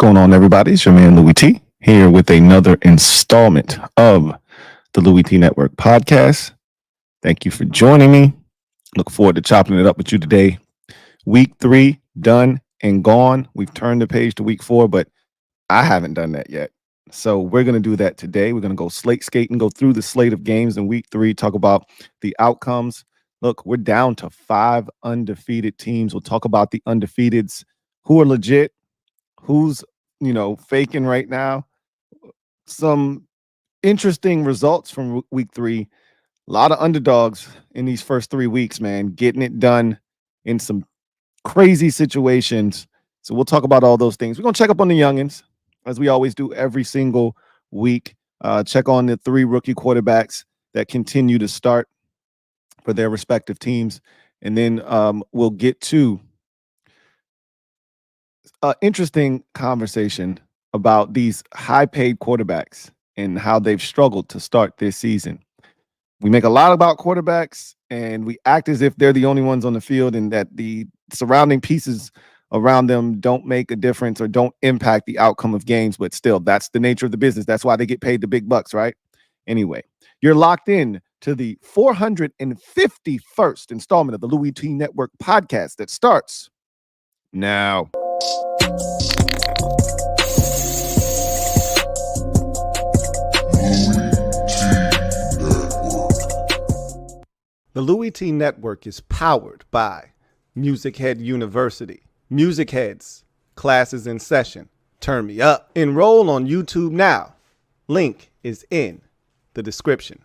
going on, everybody? It's your man Louie T here with another installment of the Louie T Network podcast. Thank you for joining me. Look forward to chopping it up with you today. Week 3 done and gone. We've turned the page to week 4, but I haven't done that yet. So we're going to do that today. We're going to go slate skating, go through the slate of games in week 3, talk about the outcomes. Look, we're down to 5 undefeated teams. We'll talk about the undefeateds, who are legit, who's faking right now. Some interesting results from week 3. A lot of underdogs in these first 3 weeks, man, getting it done in some crazy situations. So we'll talk about all those things. We're going to check up on the youngins, as we always do every single week. Check on the 3 rookie quarterbacks that continue to start for their respective teams. And then we'll get to an interesting conversation about these high-paid quarterbacks and how they've struggled to start this season. We make a lot about quarterbacks, and we act as if they're the only ones on the field and that the surrounding pieces around them don't make a difference or don't impact the outcome of games. But still, that's the nature of the business. That's why they get paid the big bucks, right? Anyway, you're locked in to the 451st installment of the LouieTeeNetwork podcast that starts now. The Louie T Network is powered by MusicHead University. MusicHeads, classes in session. Turn me up. Enroll on YouTube now. Link is in the description.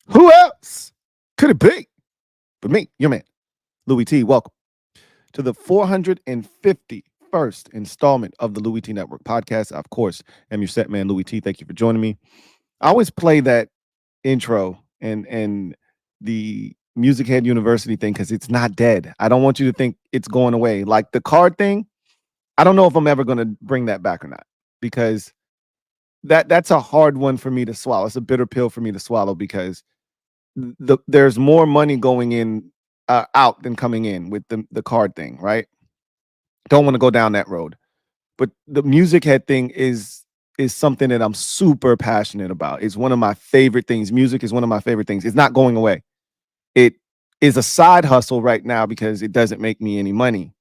Who else could it be but me, your man, Louie T? Welcome to the 451st installment of the Louie T Network podcast. I, of course, am your set man, Louie T. Thank you for joining me. I always play that intro and the MusicHead University thing because it's not dead. I don't want you to think it's going away. Like the card thing, I don't know if I'm ever going to bring that back or not, because that's a hard one for me to swallow. It's a bitter pill for me to swallow because there's more money going in out than coming in with the card thing, right? Don't want to go down that road. But the MusicHead thing is something that I'm super passionate about. It's one of my favorite things. Music is one of my favorite things. It's not going away. It is a side hustle right now because it doesn't make me any money.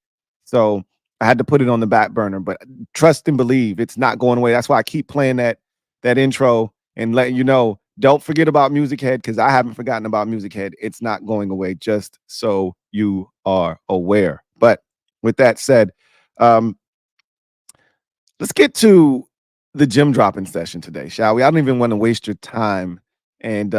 So I had to put it on the back burner, but trust and believe it's not going away. That's why I keep playing that intro and letting you know, don't forget about MusicHead, because I haven't forgotten about MusicHead. It's not going away, just so you are aware. But with that said, let's get to the Gem Droppin Session today, shall we? I don't even want to waste your time and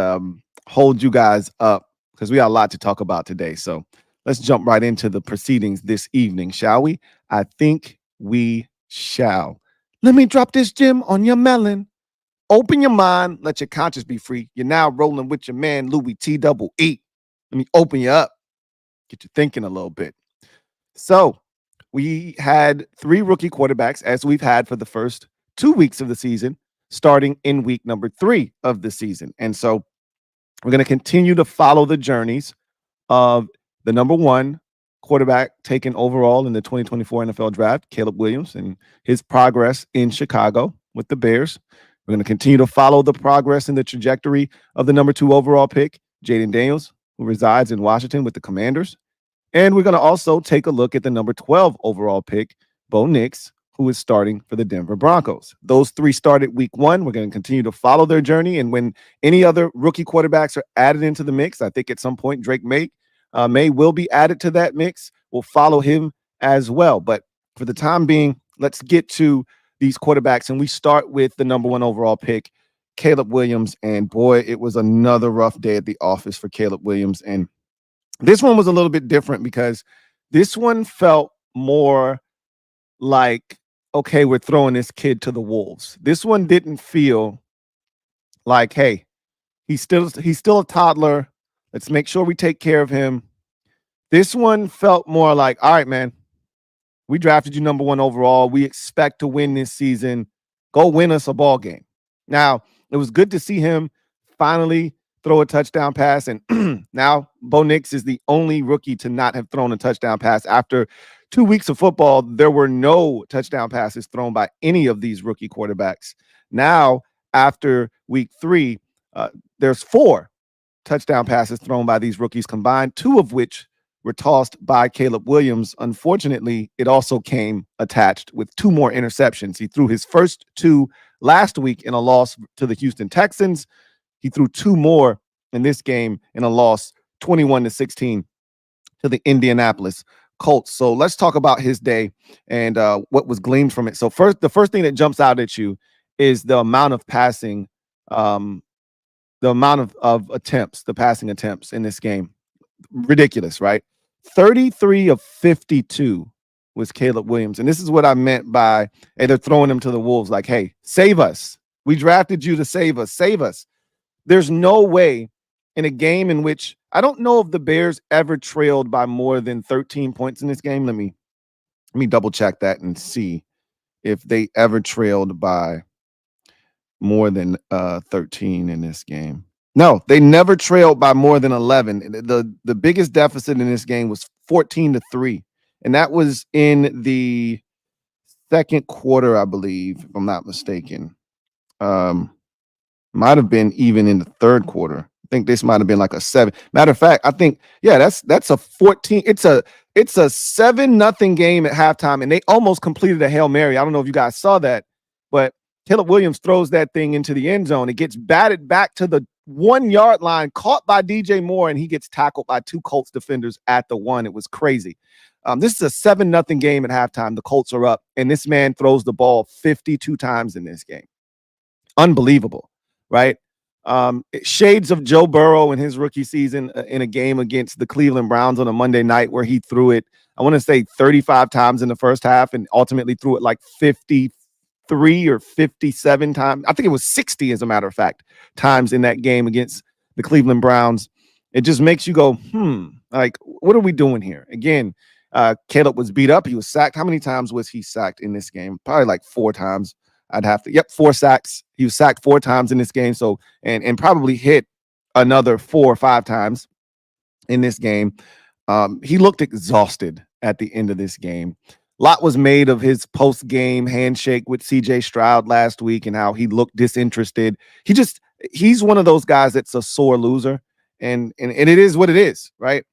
hold you guys up because we got a lot to talk about today. So let's jump right into the proceedings this evening, shall we? I think we shall. Let me drop this gem on your melon. Open your mind. Let your conscience be free. You're now rolling with your man, Louie T double E. Let me open you up. Get you thinking a little bit. So we had 3 rookie quarterbacks, as we've had for the first 2 weeks of the season, starting in week number 3 of the season. And so we're going to continue to follow the journeys of the number 1 quarterback taken overall in the 2024 NFL draft, Caleb Williams, and his progress in Chicago with the Bears. We're going to continue to follow the progress and the trajectory of the number 2 overall pick, Jaden Daniels, who resides in Washington with the Commanders. And we're going to also take a look at the number 12 overall pick, Bo Nix, who is starting for the Denver Broncos. Those 3 started week 1. We're going to continue to follow their journey. And when any other rookie quarterbacks are added into the mix, I think at some point Drake May will be added to that mix. We'll follow him as well. But for the time being, let's get to these quarterbacks. And we start with the number 1 overall pick, Caleb Williams. And boy, it was another rough day at the office for Caleb Williams. And this one was a little bit different because this one felt more like, okay, we're throwing this kid to the wolves. This one didn't feel like, hey, he's still a toddler. Let's make sure we take care of him. This one felt more like, all right, man, we drafted you number 1 overall. We expect to win this season. Go win us a ball game. Now, it was good to see him finally throw a touchdown pass. And now Bo Nix is the only rookie to not have thrown a touchdown pass. After 2 weeks of football, there were no touchdown passes thrown by any of these rookie quarterbacks. Now, after week 3, there's 4 touchdown passes thrown by these rookies combined, 2 of which were tossed by Caleb Williams. Unfortunately, it also came attached with 2 more interceptions. He threw his first 2 last week in a loss to the Houston Texans. He threw 2 more in this game in a loss, 21-16 to the Indianapolis Colts. So let's talk about his day and what was gleaned from it. So the first thing that jumps out at you is the amount of passing, the amount of attempts, the passing attempts in this game. Ridiculous, right? 33 of 52 was Caleb Williams. And this is what I meant by, hey, they're throwing him to the wolves. Like, hey, save us. We drafted you to save us. Save us. There's no way in a game in which I don't know if the Bears ever trailed by more than 13 points in this game. Let me double check that and see if they ever trailed by more than 13 in this game. No, they never trailed by more than 11. The biggest deficit in this game was 14-3, and that was in the second quarter, I believe, if I'm not mistaken. Might have been even in the third quarter. I think this might have been like a 7. Matter of fact, I think, yeah, that's a 14. It's a 7-0 game at halftime, and they almost completed a Hail Mary. I don't know if you guys saw that, but Caleb Williams throws that thing into the end zone. It gets batted back to the 1-yard line, caught by DJ Moore, and he gets tackled by 2 Colts defenders at the 1. It was crazy. This is a 7-0 game at halftime. The Colts are up, and this man throws the ball 52 times in this game. Unbelievable, right? Shades of Joe Burrow in his rookie season in a game against the Cleveland Browns on a Monday night where he threw it, I want to say 35 times in the first half and ultimately threw it like 53 or 57 times. I think it was 60, as a matter of fact, times in that game against the Cleveland Browns. It just makes you go, like, what are we doing here? Again, Caleb was beat up. He was sacked. How many times was he sacked in this game? Probably like 4 times. I'd have to. 4 sacks. He was sacked 4 times in this game. So, and probably hit another 4 or 5 times in this game. He looked exhausted at the end of this game. A lot was made of his post-game handshake with CJ Stroud last week and how he looked disinterested. He's one of those guys that's a sore loser, and it is what it is, right?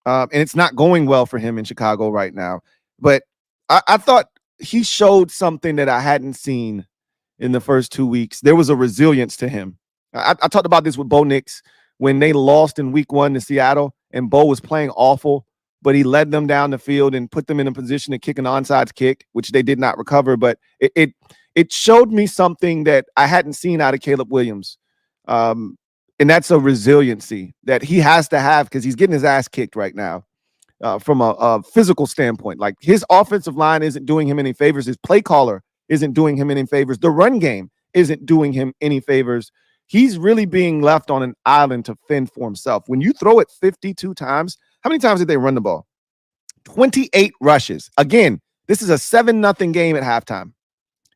And it's not going well for him in Chicago right now. But I thought he showed something that I hadn't seen in the first 2 weeks. There was a resilience to him. I talked about this with Bo Nix when they lost in week 1 to Seattle, and Bo was playing awful, but he led them down the field and put them in a position to kick an onside kick, which they did not recover. But it showed me something that I hadn't seen out of Caleb Williams. And that's a resiliency that he has to have because he's getting his ass kicked right now. From a physical standpoint, like his offensive line isn't doing him any favors. His play caller isn't doing him any favors. The run game isn't doing him any favors. He's really being left on an island to fend for himself. When you throw it 52 times, how many times did they run the ball? 28 rushes. Again, this is a 7-0 game at halftime.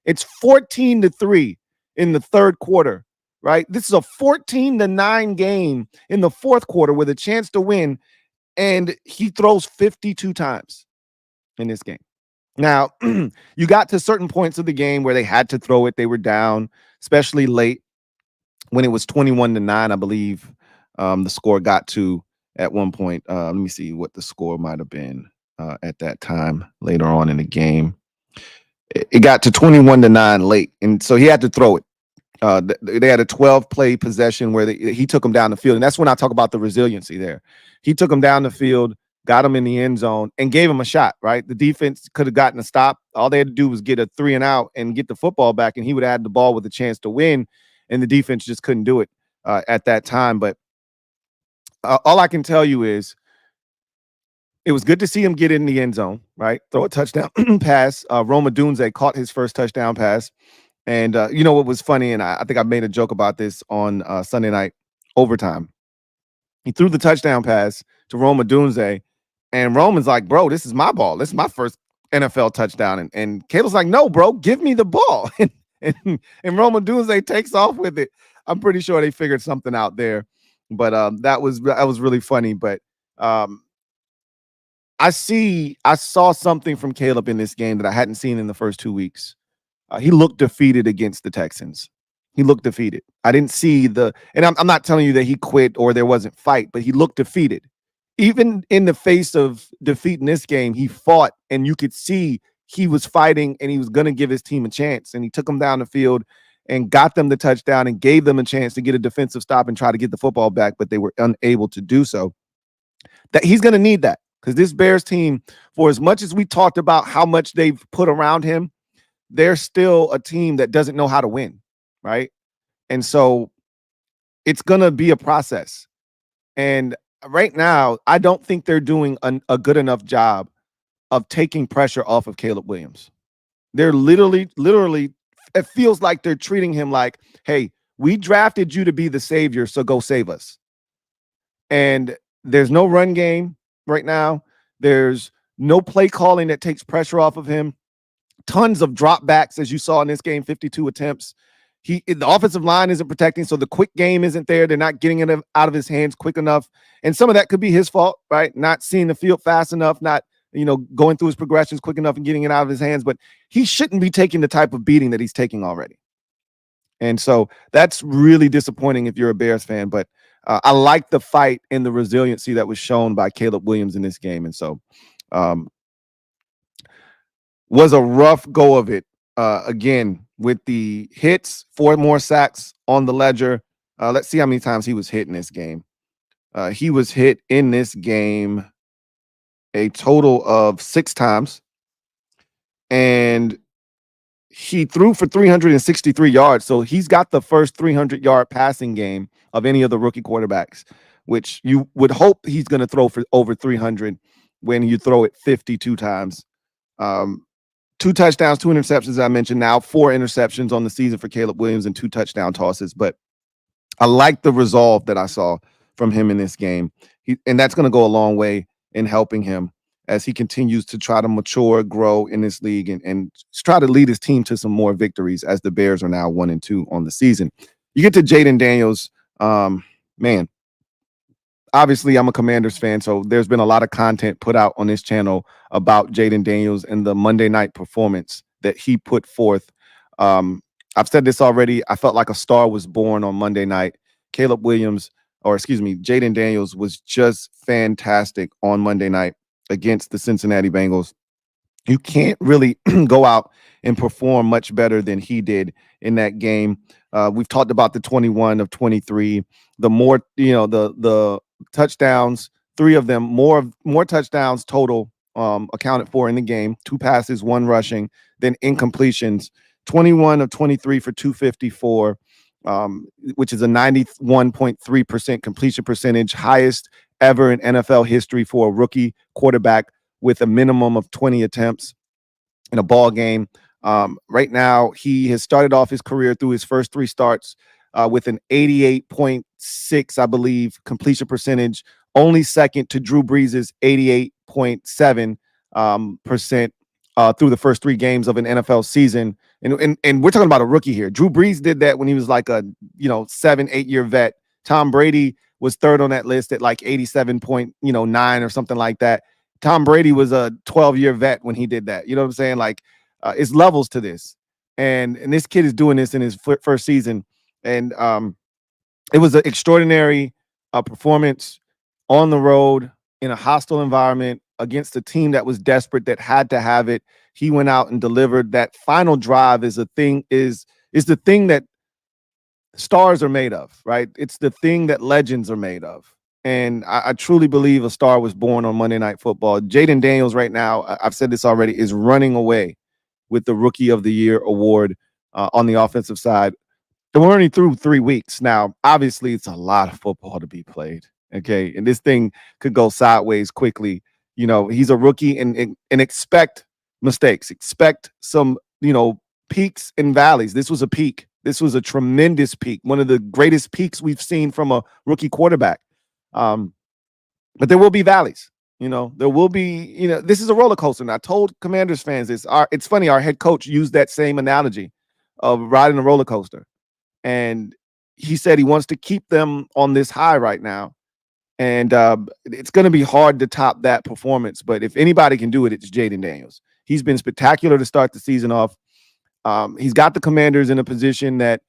It's 14-3 in the third quarter, right? This is a 14-9 game in the fourth quarter with a chance to win. And he throws 52 times in this game. Now, you got to certain points of the game where they had to throw it. They were down, especially late when it was 21-9, I believe the score got to at one point. Let me see what the score might have been at that time later on in the game. It got to 21-9 late, and so he had to throw it. They had a 12-play possession where he took them down the field. And that's when I talk about the resiliency there. He took them down the field, got them in the end zone, and gave them a shot, right? The defense could have gotten a stop. All they had to do was get a 3-and-out and get the football back, and he would have had the ball with a chance to win, and the defense just couldn't do it at that time. But all I can tell you is it was good to see him get in the end zone, right? Throw a touchdown pass. Rome Odunze caught his first touchdown pass. And you know what was funny, and I think I made a joke about this on Sunday Night Overtime. He threw the touchdown pass to Rome Odunze, and Roman's like, bro, this is my ball. This is my first NFL touchdown. And Caleb's like, no, bro, give me the ball. and Rome Odunze takes off with it. I'm pretty sure they figured something out there. But that was really funny. But um, I saw something from Caleb in this game that I hadn't seen in the first 2 weeks. He looked defeated against the Texans. He looked defeated. I didn't see and I'm not telling you that he quit or there wasn't fight, but he looked defeated. Even in the face of defeat in this game, he fought, and you could see he was fighting and he was going to give his team a chance. And he took them down the field and got them the touchdown and gave them a chance to get a defensive stop and try to get the football back, but they were unable to do so. That he's going to need that, because this Bears team, for as much as we talked about how much they've put around him, they're still a team that doesn't know how to win, right? And so it's going to be a process. And right now, I don't think they're doing a good enough job of taking pressure off of Caleb Williams. They're literally, it feels like they're treating him like, hey, we drafted you to be the savior, so go save us. And there's no run game right now. There's no play calling that takes pressure off of him. Tons of dropbacks, as you saw in this game, 52 attempts. The offensive line isn't protecting, so the quick game isn't there. They're not getting it out of his hands quick enough. And some of that could be his fault, right? Not seeing the field fast enough, not going through his progressions quick enough and getting it out of his hands. But he shouldn't be taking the type of beating that he's taking already. And so that's really disappointing if you're a Bears fan. But I like the fight and the resiliency that was shown by Caleb Williams in this game. And so was a rough go of it. Again, with the hits, 4 more sacks on the ledger. Let's see how many times he was hit in this game. He was hit in this game a total of 6 times. And he threw for 363 yards. So he's got the first 300-yard passing game of any of the rookie quarterbacks, which you would hope he's going to throw for over 300 when you throw it 52 times. 2 touchdowns, 2 interceptions, I mentioned now, 4 interceptions on the season for Caleb Williams and 2 touchdown tosses. But I like the resolve that I saw from him in this game. And that's going to go a long way in helping him as he continues to try to mature, grow in this league, and try to lead his team to some more victories, as the Bears are now 1-2 on the season. You get to Jayden Daniels, man. Obviously, I'm a Commanders fan, so there's been a lot of content put out on this channel about Jayden Daniels and the Monday night performance that he put forth. I've said this already. I felt like a star was born on Monday night. Jayden Daniels was just fantastic on Monday night against the Cincinnati Bengals. You can't really go out and perform much better than he did in that game. We've talked about the 21 of 23, the more, the touchdowns, 3 of them, more touchdowns total accounted for in the game, 2 passes, 1 rushing, then incompletions, 21 of 23 for 254, which is a 91.3% completion percentage, highest ever in NFL history for a rookie quarterback with a minimum of 20 attempts in a ball game. Right now, he has started off his career through his first 3 starts with an 88.6, I believe, completion percentage, only second to Drew Brees' 88.7% through the first 3 games of an NFL season. And we're talking about a rookie here. Drew Brees did that when he was like a 7-8 year vet. Tom Brady was 3rd on that list at like 87.9 or something like that. Tom Brady was a 12-year vet when he did that. You know what I'm saying? Like, it's levels to this. And this kid is doing this in his first season. And it was an extraordinary performance on the road in a hostile environment against a team that was desperate, that had to have it. He went out and delivered. That final drive is the thing that stars are made of, right? It's the thing that legends are made of. And I truly believe a star was born on Monday Night Football. Jayden Daniels right now, I've said this already, is running away with the Rookie of the Year award on the offensive side. We're only through 3 weeks. Now, obviously, it's a lot of football to be played, okay? And this thing could go sideways quickly. He's a rookie, and expect mistakes. Expect some, peaks and valleys. This was a peak. This was a tremendous peak, one of the greatest peaks we've seen from a rookie quarterback. But there will be valleys. There will be, this is a roller coaster. And I told Commanders fans this. It's funny, our head coach used that same analogy of riding a roller coaster. And he said he wants to keep them on this high right now. And it's going to be hard to top that performance. But if anybody can do it, it's Jaden Daniels. He's been spectacular to start the season off. He's got the Commanders in a position that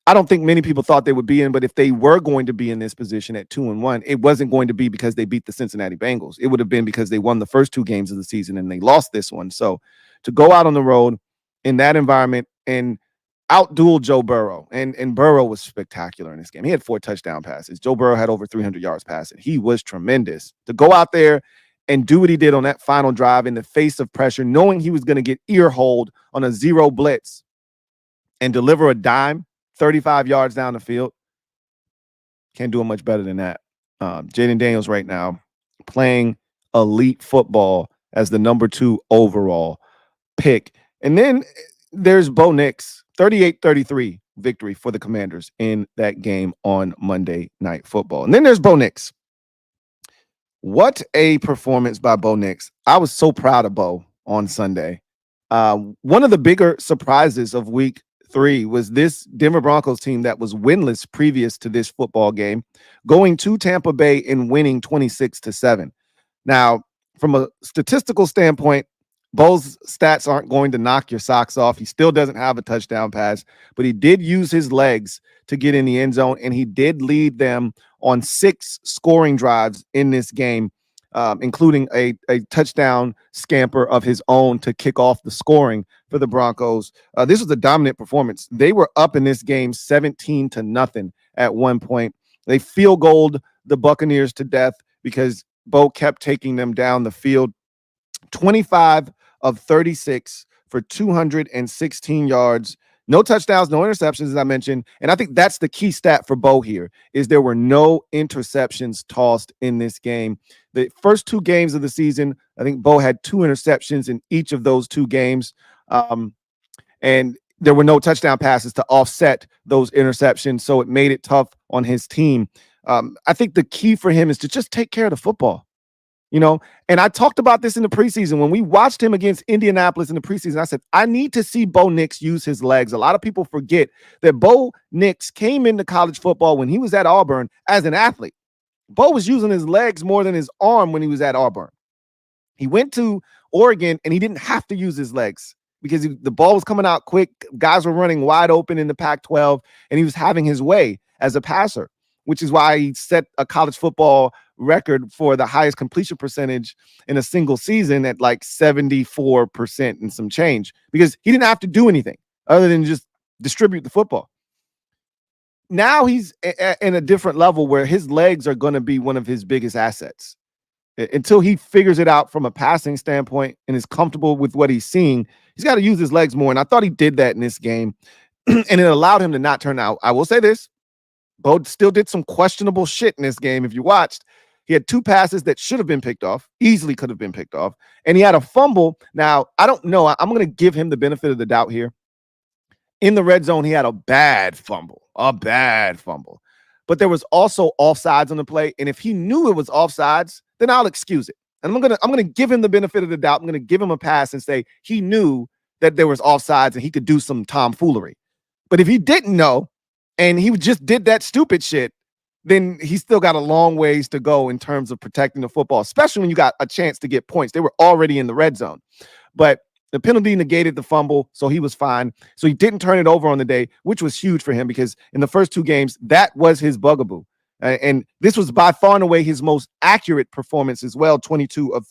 I don't think many people thought they would be in, but if they were going to be in this position at 2-1, it wasn't going to be because they beat the Cincinnati Bengals. It would have been because they won the first 2 games of the season and they lost this one. So to go out on the road in that environment and outduel Joe Burrow, and Burrow was spectacular in this game. He had 4 touchdown passes. Joe Burrow had over 300 yards passing. He was tremendous. To go out there and do what he did on that final drive in the face of pressure, knowing he was going to get ear-holed on a 0 blitz and deliver a dime 35 yards down the field. Can't do it much better than that. Jaden Daniels right now playing elite football as the number 2 overall pick. And then there's Bo Nix, 38-33 victory for the Commanders in that game on Monday Night Football. And then there's Bo Nix. What a performance by Bo Nix. I was so proud of Bo on Sunday. One of the bigger surprises of week 3 was this Denver Broncos team that was winless previous to this football game, going to Tampa Bay and winning 26-7. Now, from a statistical standpoint, Bo's stats aren't going to knock your socks off. He still doesn't have a touchdown pass, but he did use his legs to get in the end zone, and he did lead them on 6 scoring drives in this game, including a touchdown scamper of his own to kick off the scoring for the Broncos. This was a dominant performance. They were up in this game 17-0 at one point. They field goaled the Buccaneers to death because Bo kept taking them down the field. 25 of 36 for 216 yards. No touchdowns, no interceptions, as I mentioned. And I think that's the key stat for Bo here, is there were no interceptions tossed in this game. The first 2 games of the season, I think Bo had 2 interceptions in each of those 2 games. And there were no touchdown passes to offset those interceptions, so it made it tough on his team. I think the key for him is to just take care of the football. You know, and I talked about this in the preseason. When we watched him against Indianapolis in the preseason, I said, I need to see Bo Nix use his legs. A lot of people forget that Bo Nix came into college football when he was at Auburn as an athlete. Bo was using his legs more than his arm when he was at Auburn. He went to Oregon and he didn't have to use his legs because the ball was coming out quick. Guys were running wide open in the Pac-12, and he was having his way as a passer, which is why he set a college football record for the highest completion percentage in a single season at like 74% and some change, because he didn't have to do anything other than just distribute the football. Now he's in a different level where his legs are going to be one of his biggest assets. Until he figures it out from a passing standpoint and is comfortable with what he's seeing, he's got to use his legs more. And I thought he did that in this game, and it allowed him to not turn out. I will say this, Bo still did some questionable shit in this game. If you watched, he had 2 passes that should have been picked off, easily could have been picked off, and he had a fumble. Now, I don't know. I'm going to give him the benefit of the doubt here. In the red zone, he had a bad fumble. But there was also offsides on the play, and if he knew it was offsides, then I'll excuse it. And I'm gonna give him the benefit of the doubt. I'm gonna give him a pass and say he knew that there was offsides and he could do some tomfoolery. But if he didn't know and he just did that stupid shit, then he's still got a long ways to go in terms of protecting the football, especially when you got a chance to get points. They were already in the red zone. But the penalty negated the fumble, so he was fine. So he didn't turn it over on the day, which was huge for him because in the first 2 games, that was his bugaboo. And this was by far and away his most accurate performance as well, 25 of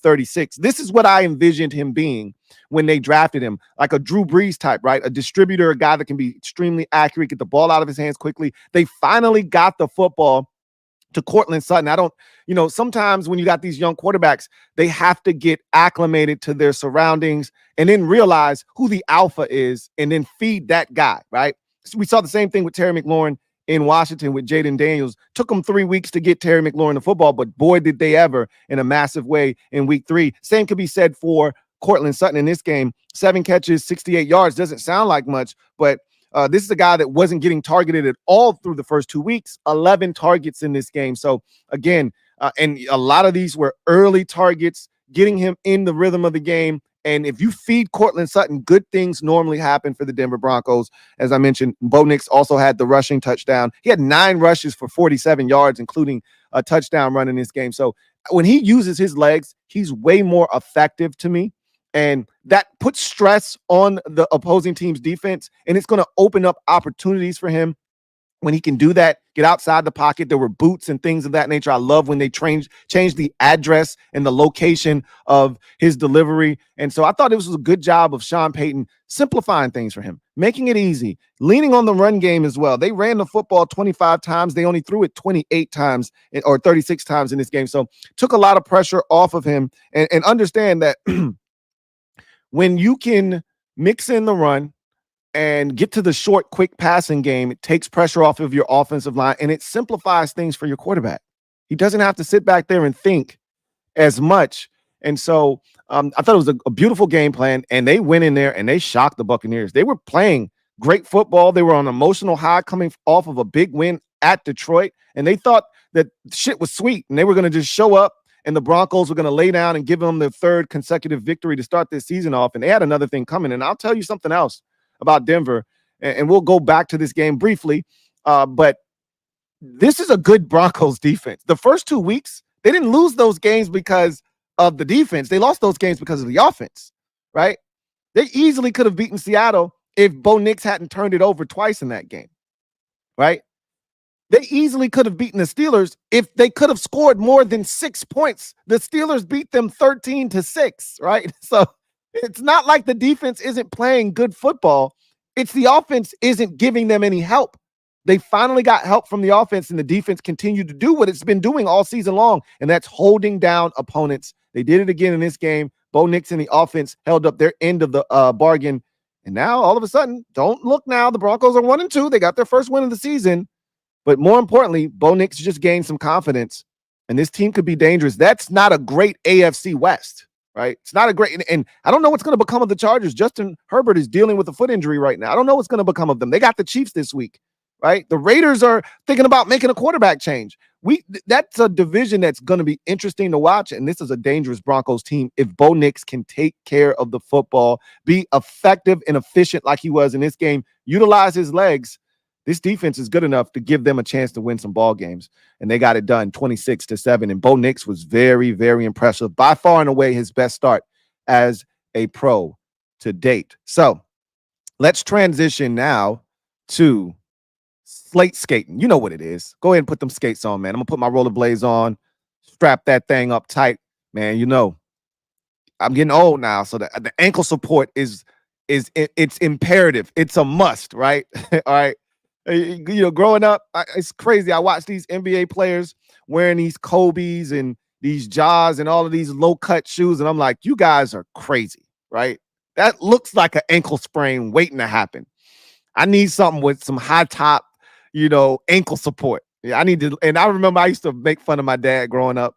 36. This is what I envisioned him being when they drafted him, like a Drew Brees type, right? A distributor, a guy that can be extremely accurate, get the ball out of his hands quickly. They finally got the football to Courtland Sutton. Sometimes when you got these young quarterbacks, they have to get acclimated to their surroundings and then realize who the alpha is and then feed that guy, right? So we saw the same thing with Terry McLaurin in Washington with Jaden Daniels. Took them 3 weeks to get Terry McLaurin the football, but boy, did they ever in a massive way in week 3. Same could be said for Courtland Sutton in this game. 7 catches, 68 yards. Doesn't sound like much, but this is a guy that wasn't getting targeted at all through the first 2 weeks. 11 targets in this game. So again, and a lot of these were early targets, getting him in the rhythm of the game And if you feed Cortland Sutton, good things normally happen for the Denver Broncos. As I mentioned, Bo Nix also had the rushing touchdown. He had 9 rushes for 47 yards, including a touchdown run in this game. So when he uses his legs, he's way more effective to me. And that puts stress on the opposing team's defense, and it's going to open up opportunities for him when he can do that, get outside the pocket. There were boots and things of that nature. I love when they change the address and the location of his delivery. And so I thought it was a good job of Sean Payton simplifying things for him, making it easy, leaning on the run game as well. They ran the football 25 times. They only threw it 28 times or 36 times in this game. So took a lot of pressure off of him, and understand that when you can mix in the run and get to the short, quick passing game, it takes pressure off of your offensive line, and it simplifies things for your quarterback. He doesn't have to sit back there and think as much. And so I thought it was a beautiful game plan, and they went in there and they shocked the Buccaneers. They were playing great football. They were on an emotional high coming off of a big win at Detroit, and they thought that shit was sweet, and they were going to just show up, and the Broncos were going to lay down and give them their 3rd consecutive victory to start this season off. And they had another thing coming. And I'll tell you something else about Denver, and we'll go back to this game briefly, but this is a good Broncos defense. The first 2 weeks, they didn't lose those games because of the defense. They lost those games because of the offense, right? They easily could have beaten Seattle if Bo Nix hadn't turned it over twice in that game, right? They easily could have beaten the Steelers if they could have scored more than 6 points. The Steelers beat them 13-6, right? So it's not like the defense isn't playing good football. It's the offense isn't giving them any help. They finally got help from the offense, and the defense continued to do what it's been doing all season long, and that's holding down opponents. They did it again in this game. Bo Nix and the offense held up their end of the bargain, and now all of a sudden, don't look now, the Broncos are 1-2. They got their first win of the season, but more importantly, Bo Nix just gained some confidence, and this team could be dangerous. That's not a great AFC West. Right? It's not a great, and I don't know what's going to become of the Chargers. Justin Herbert is dealing with a foot injury right now. I don't know what's going to become of them. They got the Chiefs this week, right? The Raiders are thinking about making a quarterback change. That's a division that's going to be interesting to watch, and this is a dangerous Broncos team if Bo Nix can take care of the football, be effective and efficient like he was in this game, utilize his legs. This defense is good enough to give them a chance to win some ball games, and they got it done 26-7. And Bo Nix was very, very impressive. By far and away his best start as a pro to date. So let's transition now to Slate Skatin. You know what it is. Go ahead and put them skates on, man. I'm going to put my rollerblades on, strap that thing up tight. Man, you know, I'm getting old now, so the ankle support it's imperative. It's a must, right? All right. You know, growing up, it's crazy. I watch these NBA players wearing these Kobe's and these Jaws and all of these low-cut shoes, and I'm like, you guys are crazy, right? That looks like an ankle sprain waiting to happen. I need something with some high-top, you know, ankle support. Yeah, I need to, and I remember I used to make fun of my dad growing up,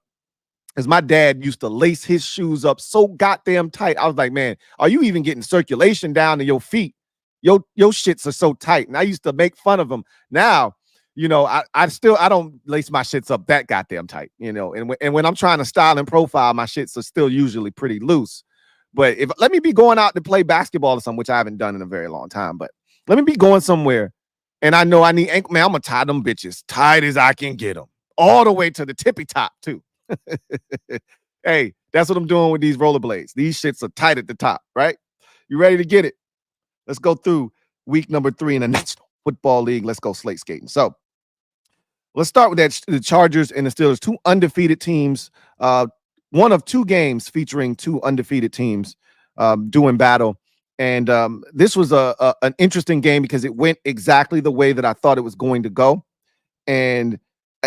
because my dad used to lace his shoes up so goddamn tight. I was like, man, are you even getting circulation down to your feet? Your shits are so tight. And I used to make fun of them. Now, you know, I don't lace my shits up that goddamn tight, you know. And when I'm trying to style and profile, my shits are still usually pretty loose. But let me be going out to play basketball or something, which I haven't done in a very long time. But let me be going somewhere, and I know I need ankle. Man, I'm gonna tie them bitches tight as I can get them, all the way to the tippy top too. Hey, that's what I'm doing with these rollerblades. These shits are tight at the top, right? You ready to get it? Let's go through week number 3 in the National Football League. Let's go slate skating. So let's start with that. The Chargers and the Steelers, 2 undefeated teams. One of 2 games featuring 2 undefeated teams doing battle. And this was an interesting game because it went exactly the way that I thought it was going to go. And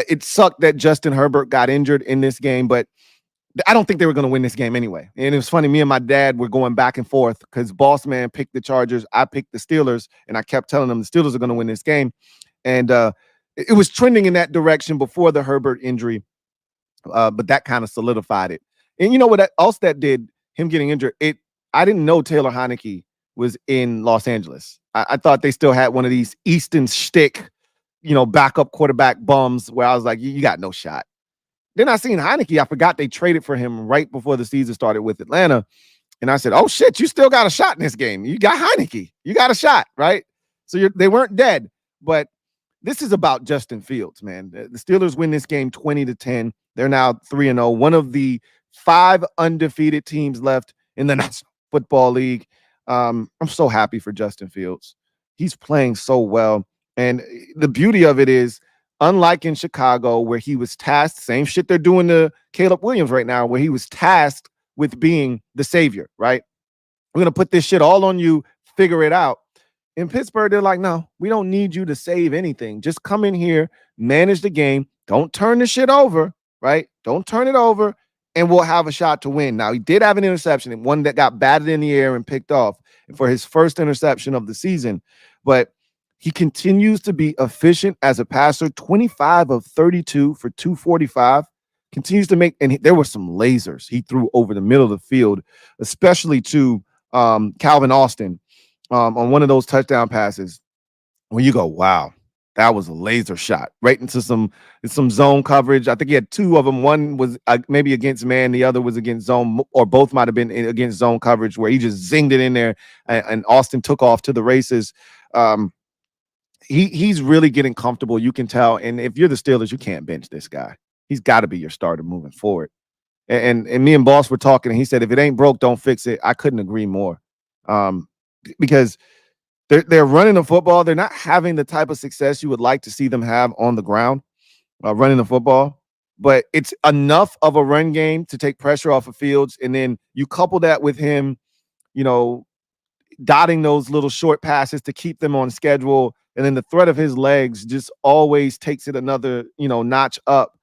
it sucked that Justin Herbert got injured in this game, but I don't think they were going to win this game anyway. And it was funny. Me and my dad were going back and forth because Boss Man picked the Chargers. I picked the Steelers, and I kept telling them the Steelers are going to win this game. And it was trending in that direction before the Herbert injury, but that kind of solidified it. And you know what else that did, him getting injured? I didn't know Taylor Heineke was in Los Angeles. I thought they still had one of these Easton Stick, you know, backup quarterback bums where I was like, you got no shot. Then I seen Heineke. I forgot they traded for him right before the season started with Atlanta. And I said, oh, shit, you still got a shot in this game. You got Heineke. You got a shot, right? So they weren't dead. But this is about Justin Fields, man. The Steelers win this game 20-10. They're now 3-0, one of the 5 undefeated teams left in the National Football League. I'm so happy for Justin Fields. He's playing so well. And the beauty of it is, unlike in Chicago, where he was tasked, same shit they're doing to Caleb Williams right now, where he was tasked with being the savior, right? We're going to put this shit all on you, figure it out. In Pittsburgh, they're like, no, we don't need you to save anything. Just come in here, manage the game. Don't turn the shit over, right? Don't turn it over, and we'll have a shot to win. Now, he did have an interception, and one that got batted in the air and picked off for his first interception of the season. But he continues to be efficient as a passer, 25 of 32 for 245. Continues to make, and there were some lasers he threw over the middle of the field, especially to Calvin Austin on one of those touchdown passes, when you go, wow, that was a laser shot right into some zone coverage. I think he had 2 of them. One was maybe against man, the other was against zone, or both might have been against zone coverage, where he just zinged it in there, and Austin took off to the races. He's really getting comfortable. You can tell. And if you're the Steelers, you can't bench this guy. He's got to be your starter moving forward. And me and Boss were talking, and he said, if it ain't broke, don't fix it. I couldn't agree more. Because they're running the football. They're not having the type of success you would like to see them have on the ground, running the football. But it's enough of a run game to take pressure off of Fields. And then you couple that with him, dotting those little short passes to keep them on schedule. And then the threat of his legs just always takes it another, notch up.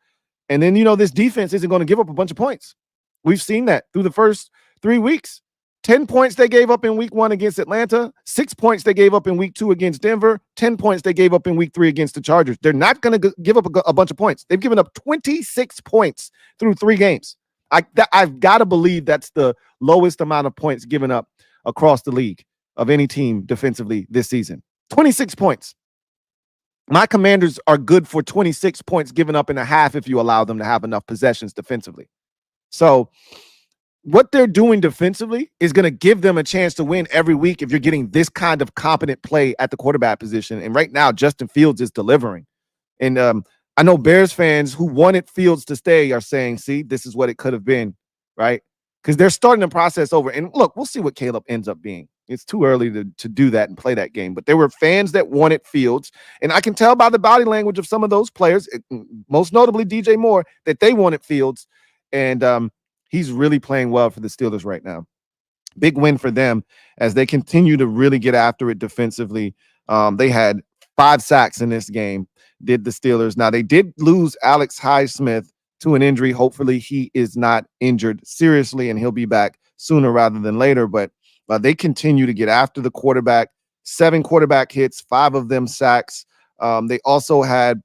And then, this defense isn't going to give up a bunch of points. We've seen that through the first 3 weeks. 10 points they gave up in week 1 against Atlanta, 6 points they gave up in week 2 against Denver, 10 points they gave up in week 3 against the Chargers. They're not going to give up a bunch of points. They've given up 26 points through 3 games. I've got to believe that's the lowest amount of points given up across the league of any team defensively this season. 26 points. My Commanders are good for 26 points given up in a half if you allow them to have enough possessions defensively. So what they're doing defensively is going to give them a chance to win every week if you're getting this kind of competent play at the quarterback position. And right now, Justin Fields is delivering. And I know Bears fans who wanted Fields to stay are saying, see, this is what it could have been, right? Because they're starting the process over. And look, we'll see what Caleb ends up being. It's too early to do that and play that game. But there were fans that wanted Fields. And I can tell by the body language of some of those players, most notably DJ Moore, that they wanted Fields. And he's really playing well for the Steelers right now. Big win for them as they continue to really get after it defensively. They had 5 sacks in this game, did the Steelers. Now, they did lose Alex Highsmith to an injury. Hopefully, he is not injured seriously, and he'll be back sooner rather than later. But they continue to get after the quarterback. 7 quarterback hits, 5 of them sacks. They also had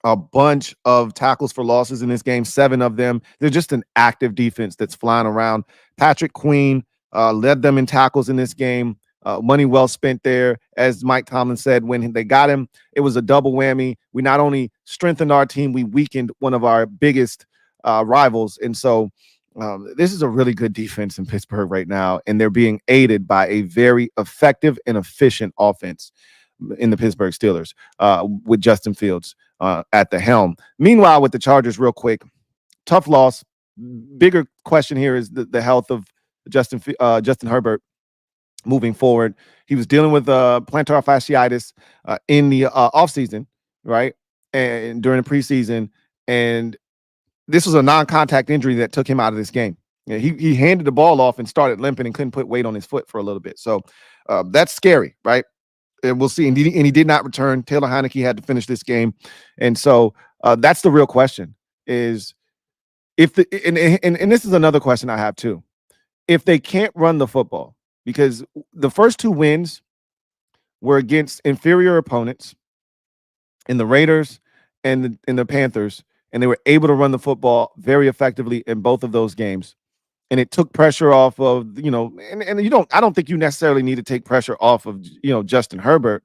a bunch of tackles for losses in this game, 7 of them. They're just an active defense that's flying around. Patrick Queen led them in tackles in this game. Money well spent there. As Mike Tomlin said, when they got him, it was a double whammy. We not only strengthened our team, we weakened one of our biggest rivals. And so this is a really good defense in Pittsburgh right now, and they're being aided by a very effective and efficient offense in the Pittsburgh Steelers with Justin Fields at the helm. Meanwhile, with the Chargers, real quick, tough loss. Bigger question here is the health of Justin Herbert moving forward. He was dealing with plantar fasciitis in the offseason, right? And during the preseason. And this was a non-contact injury that took him out of this game. He handed the ball off and started limping and couldn't put weight on his foot for a little bit. So that's scary, right? And we'll see. And he did not return. Taylor Heineke had to finish this game. And so that's the real question is and this is another question I have too. If they can't run the football, because the first 2 wins were against inferior opponents in the Raiders and in the Panthers, and they were able to run the football very effectively in both of those games. And it took pressure off of, and I don't think you necessarily need to take pressure off of, Justin Herbert,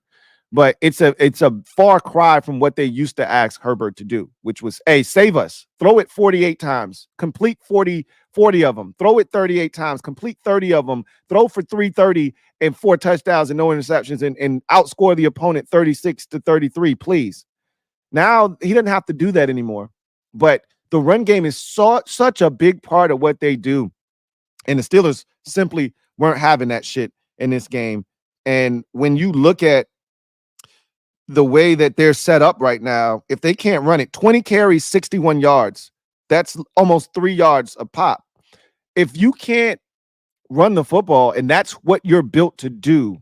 but it's a far cry from what they used to ask Herbert to do, which was, hey, save us, throw it 48 times, complete 40 of them, throw it 38 times, complete 30 of them, throw for 330 and 4 touchdowns and no interceptions, and outscore the opponent 36-33, please. Now he doesn't have to do that anymore, but the run game is such a big part of what they do, and the Steelers simply weren't having that shit in this game. And when you look at the way that they're set up right now, if they can't run it, 20 carries, 61 yards, that's almost 3 yards a pop. If you can't run the football and that's what you're built to do,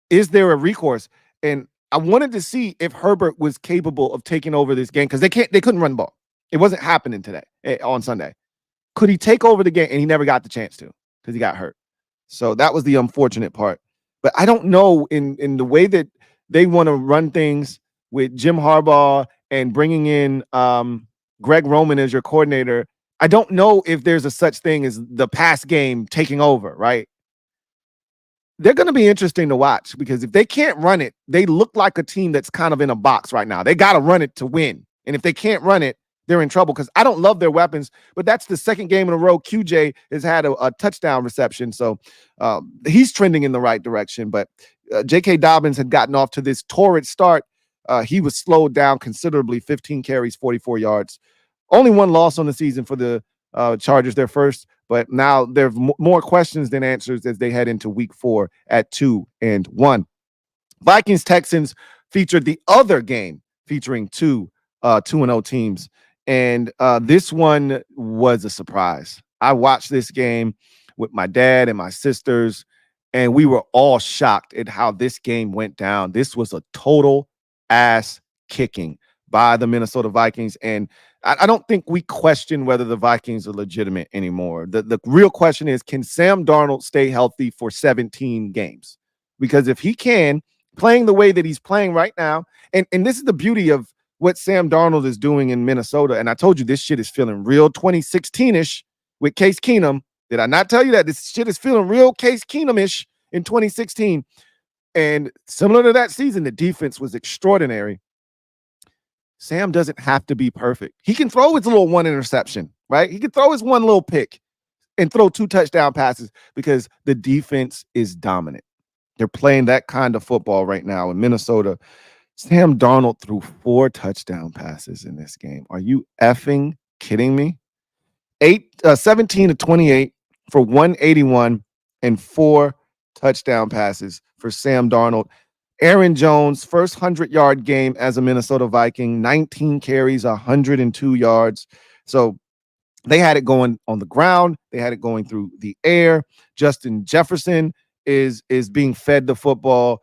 is there a recourse? And I wanted to see if Herbert was capable of taking over this game, because they couldn't run the ball. It wasn't happening today on Sunday. Could he take over the game? And he never got the chance to because he got hurt. So that was the unfortunate part. But I don't know, in the way that they want to run things with Jim Harbaugh and bringing in Greg Roman as your coordinator, I don't know if there's a such thing as the pass game taking over, right? They're going to be interesting to watch, because if they can't run it, they look like a team that's kind of in a box right now. They got to run it to win. And if they can't run it, they're in trouble, because I don't love their weapons, but that's the second game in a row QJ has had a touchdown reception. So he's trending in the right direction. But J.K. Dobbins had gotten off to this torrid start. He was slowed down considerably, 15 carries, 44 yards. Only one loss on the season for the Chargers, their first. But now there are more questions than answers as they head into week 4 at 2-1. Vikings-Texans featured the other game featuring two 2-0 teams. And this one was a surprise. I watched this game with my dad and my sisters, and we were all shocked at how this game went down. This was a total ass kicking by the Minnesota Vikings. And I don't think we question whether the Vikings are legitimate anymore. The real question is, can Sam Darnold stay healthy for 17 games? Because if he can, playing the way that he's playing right now, and this is the beauty of what Sam Darnold is doing in Minnesota. And I told you this shit is feeling real 2016-ish with Case Keenum. Did I not tell you that? This shit is feeling real Case Keenum-ish in 2016. And similar to that season, the defense was extraordinary. Sam doesn't have to be perfect. He can throw his little one interception, right? He can throw his one little pick and throw 2 touchdown passes, because the defense is dominant. They're playing that kind of football right now in Minnesota. Sam Darnold threw 4 touchdown passes in this game. Are you effing kidding me? 17-28 for 181 and 4 touchdown passes for Sam Darnold. Aaron Jones, first 100-yard game as a Minnesota Viking, 19 carries, 102 yards. So they had it going on the ground. They had it going through the air. Justin Jefferson is being fed the football.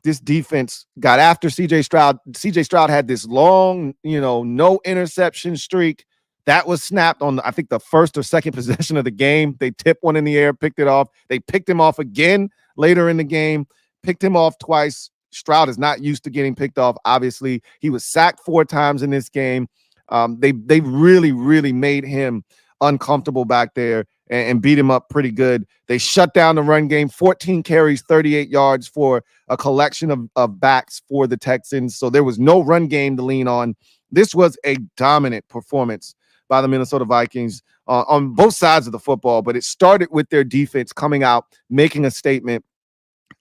This defense got after C.J. Stroud. C.J. Stroud had this long, no interception streak. That was snapped on, I think, the first or second possession of the game. They tipped one in the air, picked it off. They picked him off again later in the game. Picked him off twice. Stroud is not used to getting picked off, obviously. He was sacked 4 times in this game. They really, really made him uncomfortable back there and beat him up pretty good. They shut down the run game, 14 carries, 38 yards for a collection of backs for the Texans. So there was no run game to lean on. This was a dominant performance by the Minnesota Vikings on both sides of the football, but it started with their defense coming out, making a statement.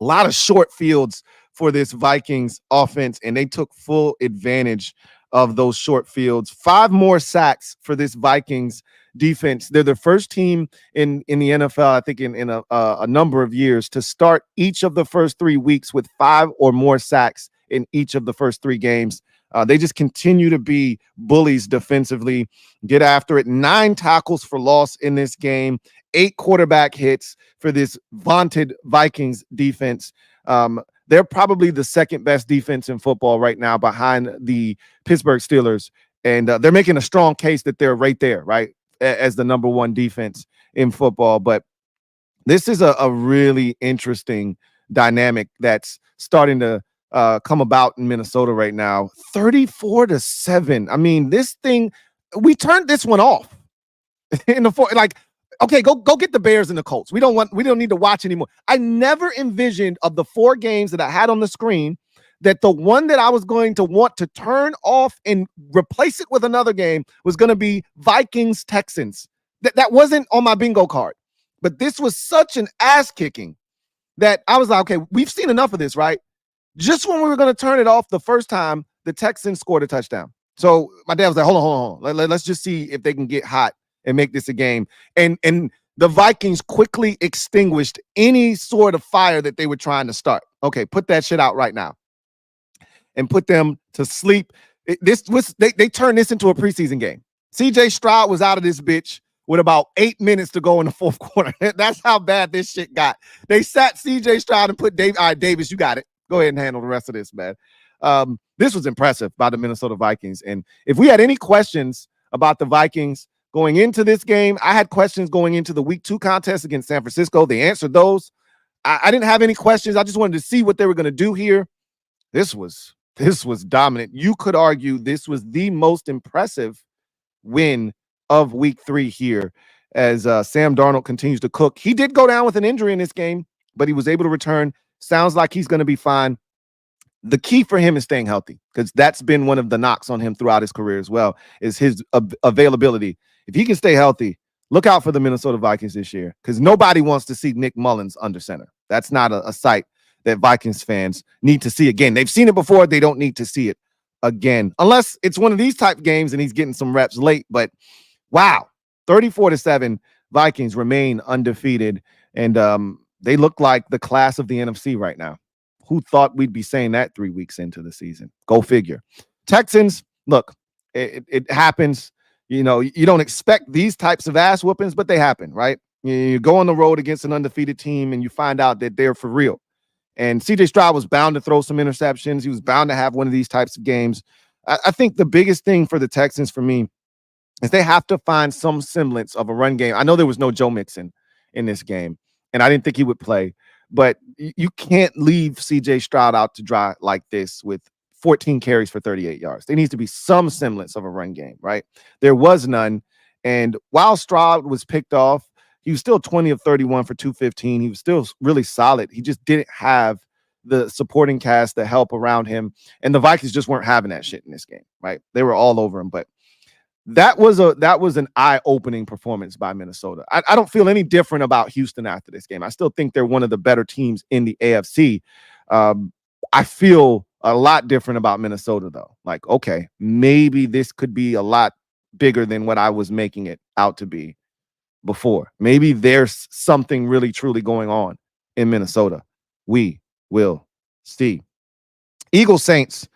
A lot of short fields for this Vikings offense, and they took full advantage of those short fields. 5 more sacks for this Vikings defense. They're the first team in the NFL, I think, in a number of years to start each of the first 3 weeks with 5 or more sacks in each of the first 3 games. They just continue to be bullies defensively, get after it. 9 tackles for loss in this game, 8 quarterback hits for this vaunted Vikings defense. They're probably the second best defense in football right now behind the Pittsburgh Steelers. And they're making a strong case that they're right there, right, as the number 1 defense in football. But this is a really interesting dynamic that's starting to come about in Minnesota right now. 34-7. I mean, this thing, we turned this one off in the 4. Like, Okay, go get the Bears and the Colts. We don't need to watch anymore. I never envisioned of the 4 games that I had on the screen that the one that I was going to want to turn off and replace it with another game was going to be Vikings Texans. That wasn't on my bingo card. But this was such an ass kicking that I was like, okay, we've seen enough of this, right? Just when we were going to turn it off the first time, the Texans scored a touchdown. So my dad was like, hold on. Let's just see if they can get hot and make this a game. And the Vikings quickly extinguished any sort of fire that they were trying to start. Okay, put that shit out right now and put them to sleep. They turned this into a preseason game. CJ Stroud was out of this bitch with about 8 minutes to go in the fourth quarter. That's how bad this shit got. They sat CJ Stroud and put Dave. All right, Davis, you got it. Go ahead and handle the rest of this, man. This was impressive by the Minnesota Vikings. And if we had any questions about the Vikings going into this game, I had questions going into the week 2 contest against San Francisco. They answered those. I didn't have any questions. I just wanted to see what they were going to do here. This was dominant. You could argue this was the most impressive win of week 3 here as Sam Darnold continues to cook. He did go down with an injury in this game, but he was able to return. Sounds like he's going to be fine. The key for him is staying healthy, because that's been one of the knocks on him throughout his career as well, is his availability. If he can stay healthy, look out for the Minnesota Vikings this year, because nobody wants to see Nick Mullins under center. That's not a sight that Vikings fans need to see again. They've seen it before. They don't need to see it again, unless it's one of these type games and he's getting some reps late. But wow, 34-7, Vikings remain undefeated, and they look like the class of the NFC right now. Who thought we'd be saying that 3 weeks into the season? Go figure. Texans, look, it happens. You know, you don't expect these types of ass whoopings, but they happen, right? You go on the road against an undefeated team and you find out that they're for real. And CJ Stroud was bound to throw some interceptions. He was bound to have one of these types of games. I think the biggest thing for the Texans for me is they have to find some semblance of a run game. I know there was no Joe Mixon in this game, and I didn't think he would play, but you can't leave CJ Stroud out to dry like this with 14 carries for 38 yards. There needs to be some semblance of a run game, right? There was none. And while Stroud was picked off, he was still 20 of 31 for 215. He was still really solid. He just didn't have the supporting cast, the help around him. And the Vikings just weren't having that shit in this game, right? They were all over him. But that was an eye-opening performance by Minnesota. I don't feel any different about Houston after this game. I still think they're one of the better teams in the AFC. I feel a lot different about Minnesota, though. Like, okay, maybe this could be a lot bigger than what I was making it out to be before. Maybe there's something really, truly going on in Minnesota. We will see. Eagles Saints.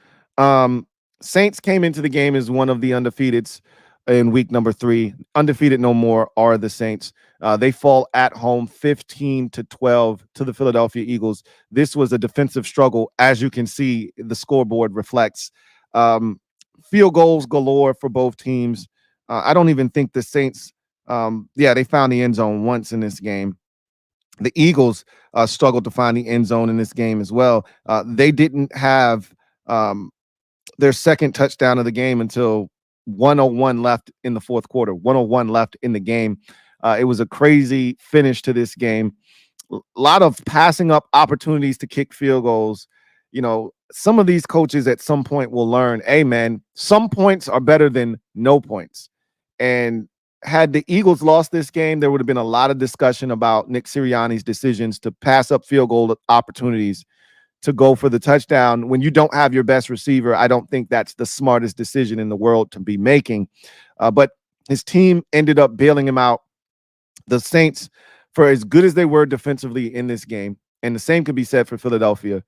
Saints came into the game as one of the undefeateds in week number 3. Undefeated no more are the Saints. They fall at home 15-12 to the Philadelphia Eagles. This was a defensive struggle, as you can see the scoreboard reflects. Field goals galore for both teams. I don't even think the Saints, they found the end zone once in this game. The Eagles struggled to find the end zone in this game as well. They didn't have their second touchdown of the game until 1:01 left in the fourth quarter. 1:01 left in the game. It was a crazy finish to this game. A lot of passing up opportunities to kick field goals. You know, some of these coaches at some point will learn, hey, man, some points are better than no points. And had the Eagles lost this game, there would have been a lot of discussion about Nick Sirianni's decisions to pass up field goal opportunities to go for the touchdown. When you don't have your best receiver, I don't think that's the smartest decision in the world to be making. But his team ended up bailing him out. The Saints, for as good as they were defensively in this game, and the same could be said for Philadelphia,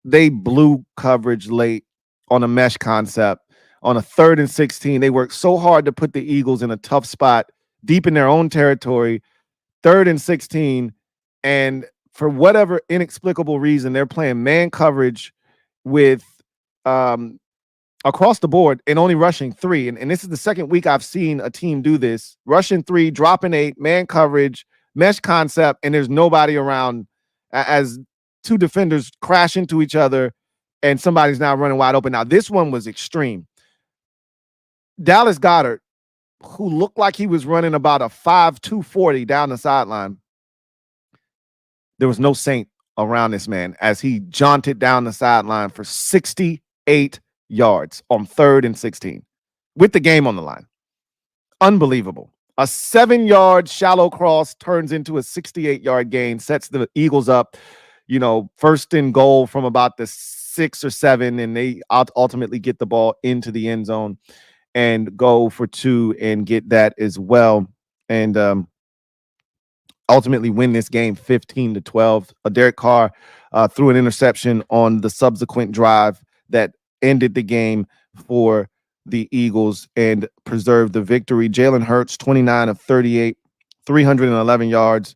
they blew coverage late on a mesh concept. On a 3rd and 16, they worked so hard to put the Eagles in a tough spot, deep in their own territory, 3rd and 16, and for whatever inexplicable reason, they're playing man coverage with across the board and only rushing 3. And this is the second week I've seen a team do this. Rushing 3, dropping 8, man coverage, mesh concept, and there's nobody around as 2 defenders crash into each other and somebody's now running wide open. Now, this one was extreme. Dallas Goedert who looked like he was running about a 5.2 40 down the sideline. There was no Saint around this man as he jaunted down the sideline for 68 yards on 3rd and 16 with the game on the line. Unbelievable. A 7-yard shallow cross turns into a 68-yard gain, sets the Eagles up, first and goal from about the 6 or 7, and they ultimately get the ball into the end zone and go for 2 and get that as well. And ultimately win this game 15-12. Derek Carr threw an interception on the subsequent drive that ended the game for the Eagles and preserved the victory. Jalen Hurts, 29 of 38, 311 yards,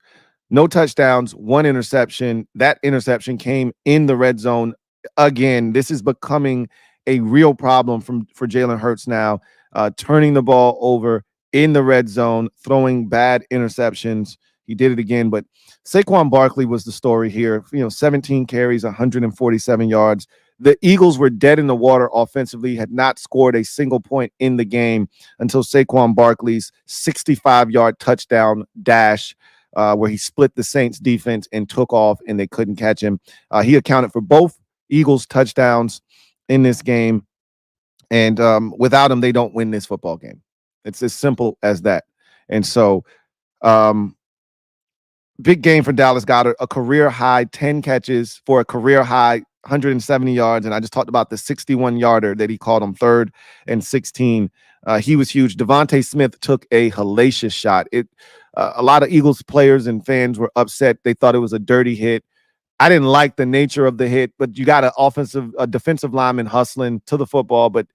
no touchdowns, 1 interception. That interception came in the red zone. Again, this is becoming a real problem for Jalen Hurts now, turning the ball over in the red zone, throwing bad interceptions. He did it again, but Saquon Barkley was the story here. 17 carries, 147 yards. The Eagles were dead in the water offensively, had not scored a single point in the game until Saquon Barkley's 65-yard touchdown dash, where he split the Saints defense and took off, and they couldn't catch him. He accounted for both Eagles touchdowns in this game, and without him, they don't win this football game. It's as simple as that. And so big game for Dallas Goedert, a career high 10 catches for a career high 170 yards. And I just talked about the 61-yarder that he called on 3rd and 16. He was huge. Devontae Smith took a hellacious shot. A lot of Eagles players and fans were upset. They thought it was a dirty hit. I didn't like the nature of the hit, but you got a defensive lineman hustling to the football, but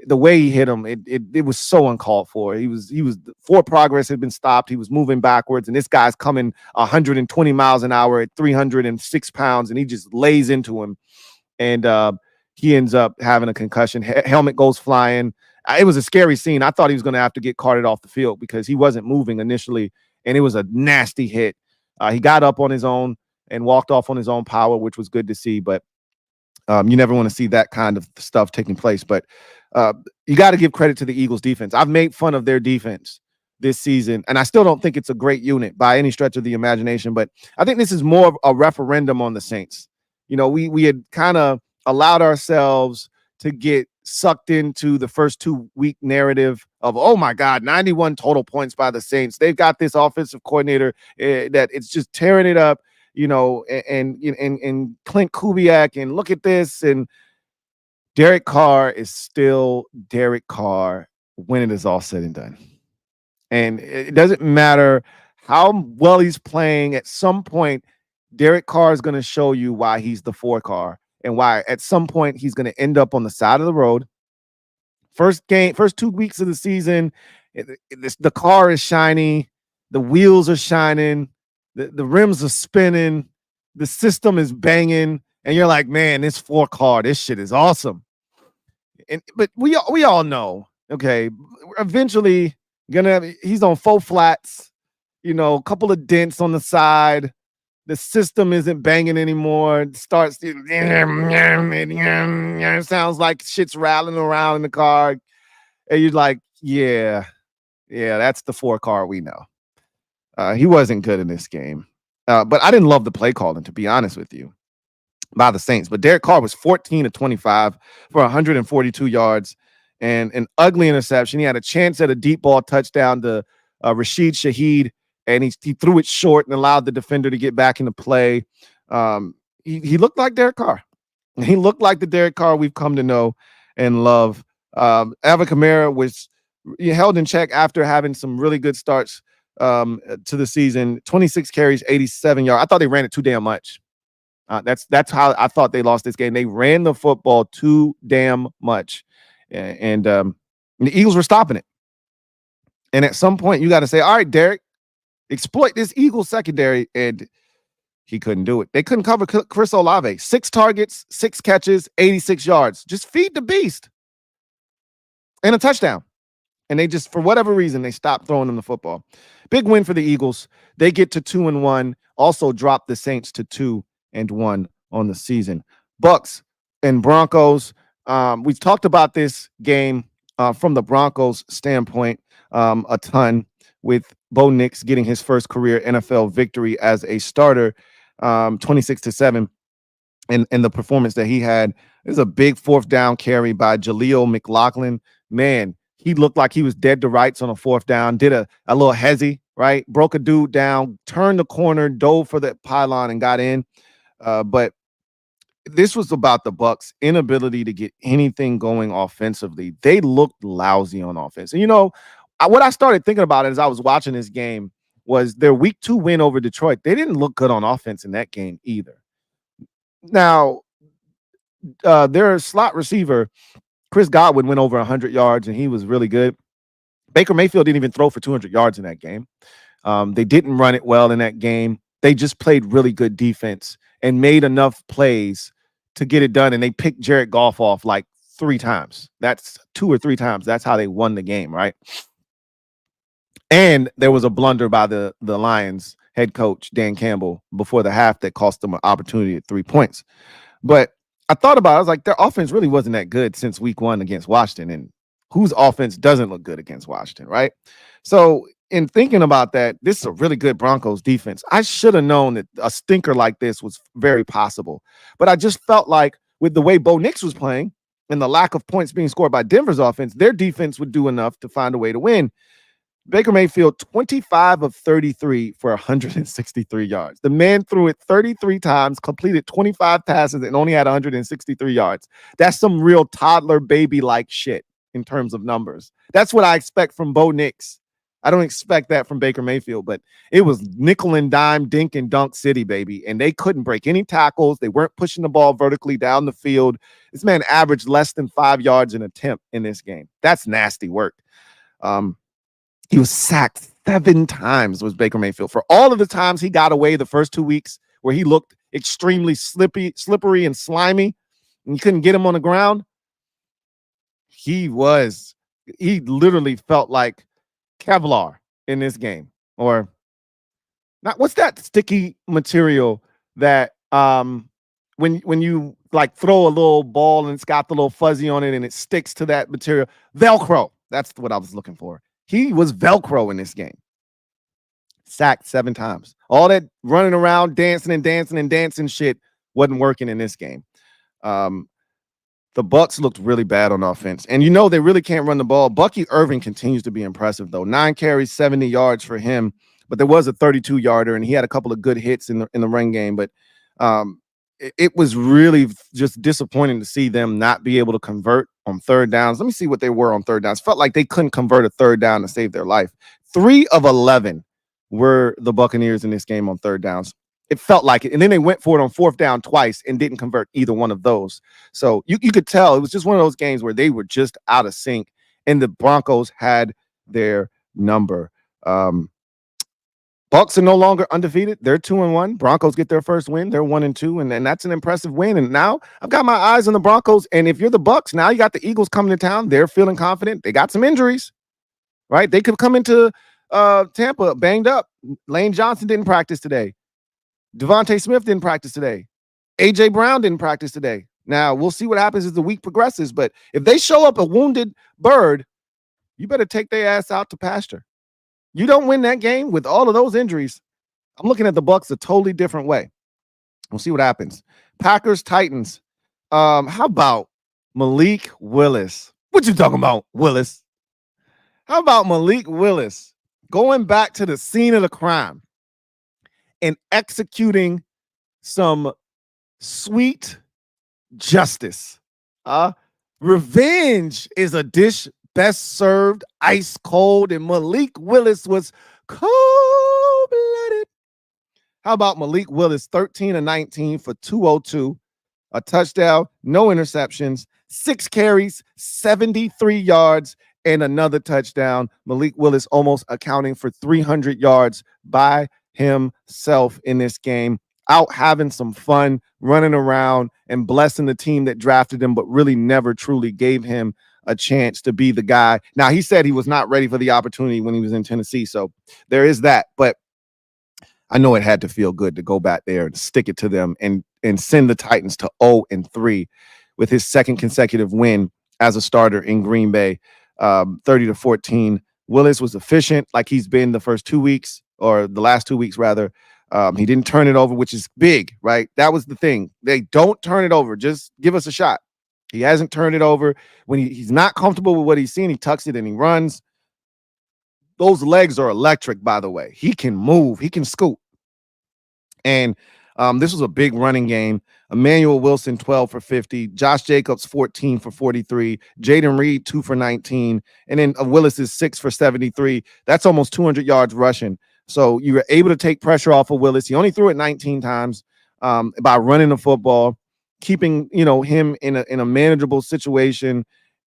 the way he hit him, it was so uncalled for. He was forward progress had been stopped. He was moving backwards, and this guy's coming 120 miles an hour at 306 pounds, and he just lays into him, and he ends up having a concussion. Helmet goes flying. It was a scary scene. I thought he was going to have to get carted off the field because he wasn't moving initially, and it was a nasty hit. He got up on his own and walked off on his own power, which was good to see, but you never want to see that kind of stuff taking place. But you got to give credit to the Eagles defense. I've made fun of their defense this season, and I still don't think it's a great unit by any stretch of the imagination, but I think this is more of a referendum on the Saints. We had kind of allowed ourselves to get sucked into the first 2-week narrative of, oh my God, 91 total points by the Saints. They've got this offensive coordinator that it's just tearing it up, and Clint Kubiak, and look at this, and Derek Carr is still Derek Carr when it is all said and done. And it doesn't matter how well he's playing. At some point, Derek Carr is going to show you why he's the 4 car and why at some point he's going to end up on the side of the road. First 2 weeks of the season, the car is shiny. The wheels are shining. The rims are spinning. The system is banging. And you're like, man, this 4 car, this shit is awesome. But we all know, okay, eventually he's on 4 flats, a couple of dents on the side. The system isn't banging anymore. It starts, it sounds like shit's rattling around in the car. And you're like, yeah, that's the 4 car we know. He wasn't good in this game. But I didn't love the play calling, to be honest with you, by the Saints. But Derek Carr was 14 of 25 for 142 yards and an ugly interception. He had a chance at a deep ball touchdown to Rashid Shaheed, and he threw it short and allowed the defender to get back into play. He looked like Derek Carr. He looked like the Derek Carr we've come to know and love. Alvin Kamara was held in check after having some really good starts to the season. 26 carries, 87 yards. I thought they ran it too damn much. That's how I thought they lost this game. They ran the football too damn much, and the Eagles were stopping it. And at some point, you got to say, all right, Derek, exploit this Eagles secondary, and he couldn't do it. They couldn't cover Chris Olave. 6 targets, 6 catches, 86 yards. Just feed the beast. And a touchdown. And they just, for whatever reason, they stopped throwing him the football. Big win for the Eagles. They get to 2-1. Also drop the Saints to 2-1 on the season. Bucks and Broncos. We've talked about this game from the Broncos standpoint. a ton, with Bo Nix getting his first career NFL victory as a starter, 26-7. And the performance that he had is a big fourth down carry by Jaleel McLaughlin. Man, he looked like he was dead to rights on a fourth down, did a little hezzy, right? Broke a dude down, turned the corner, dove for the pylon and got in. But this was about the Bucs' inability to get anything going offensively. They looked lousy on offense. And, what I started thinking about as I was watching this game was their week 2 win over Detroit. They didn't look good on offense in that game either. Now, their slot receiver, Chris Godwin, went over 100 yards, and he was really good. Baker Mayfield didn't even throw for 200 yards in that game. They didn't run it well in that game. They just played really good defense and made enough plays to get it done, and they picked Jared Goff off like 3 times. That's 2 or 3 times. That's how they won the game, right? And there was a blunder by the Lions head coach, Dan Campbell, before the half that cost them an opportunity at 3 points. But I thought about it. I was like, their offense really wasn't that good since week 1 against Washington. And whose offense doesn't look good against Washington, right? So in thinking about that, this is a really good Broncos defense. I should have known that a stinker like this was very possible. But I just felt like with the way Bo Nix was playing and the lack of points being scored by Denver's offense, their defense would do enough to find a way to win. Baker Mayfield, 25 of 33 for 163 yards. The man threw it 33 times, completed 25 passes, and only had 163 yards. That's some real toddler baby-like shit in terms of numbers. That's what I expect from Bo Nix. I don't expect that from Baker Mayfield, but it was nickel and dime, dink and dunk city, baby. And they couldn't break any tackles. They weren't pushing the ball vertically down the field. This man averaged less than 5 yards an attempt in this game. That's nasty work. He was sacked 7 times, was Baker Mayfield. For all of the times he got away the first 2 weeks where he looked extremely slippery and slimy, and you couldn't get him on the ground, he literally felt like Kevlar in this game. Or not, what's that sticky material that when you like throw a little ball and it's got the little fuzzy on it and it sticks to that material? Velcro. That's what I was looking for. He was Velcro in this game. Sacked 7 times. All that running around, dancing shit wasn't working in this game. The Bucs looked really bad on offense. And they really can't run the ball. Bucky Irving continues to be impressive, though. 9 carries, 70 yards for him. But there was a 32-yarder, and he had a couple of good hits in the run game. But it was really just disappointing to see them not be able to convert on third downs. Let me see what they were on third downs. Felt like they couldn't convert a third down to save their life. 3 of 11 were the Buccaneers in this game on third downs. It felt like it. And then they went for it on fourth down twice and didn't convert either one of those. So you could tell it was just one of those games where they were just out of sync, and the Broncos had their number. Bucs are no longer undefeated. They're 2-1. Broncos get their first win. They're 1-2, and that's an impressive win. And now I've got my eyes on the Broncos. And if you're the Bucs, now you got the Eagles coming to town. They're feeling confident. They got some injuries, right? They could come into Tampa banged up. Lane Johnson didn't practice today. Devontae Smith didn't practice today. A.J. Brown didn't practice today. Now we'll see what happens as the week progresses. But if they show up a wounded bird, you better take their ass out to pasture. You don't win that game with all of those injuries. I'm looking at the Bucs a totally different way. We'll see what happens. Packers, Titans. How about Malik Willis? What you talking about, Willis? How about Malik Willis going back to the scene of the crime and executing some sweet justice? Revenge is a dish best served ice cold, and Malik Willis was cold-blooded. How about Malik Willis, 13 of 19 for 202, a touchdown, no interceptions, 6 carries, 73 yards, and another touchdown. Malik Willis almost accounting for 300 yards by himself in this game, out having some fun, running around and blessing the team that drafted him, but really never truly gave him a chance to be the guy. Now, he said he was not ready for the opportunity when he was in Tennessee, so there is that. But I know it had to feel good to go back there and stick it to them and send the Titans to 0-3 with his second consecutive win as a starter in Green Bay, 30-14 Willis was efficient like he's been the first 2 weeks, or the last 2 weeks rather. He didn't turn it over, which is big, right? That was the thing. They don't turn it over. Just give us a shot. He hasn't turned it over. When he's not comfortable with what he's seeing, he tucks it and he runs. Those legs are electric, by the way. He can move. He can scoot. And this was a big running game. Emmanuel Wilson, 12 for 50. Josh Jacobs, 14 for 43. Jaden Reed, 2 for 19. And then Willis is 6 for 73. That's almost 200 yards rushing. So you were able to take pressure off of Willis. He only threw it 19 times by running the football, keeping him in a manageable situation.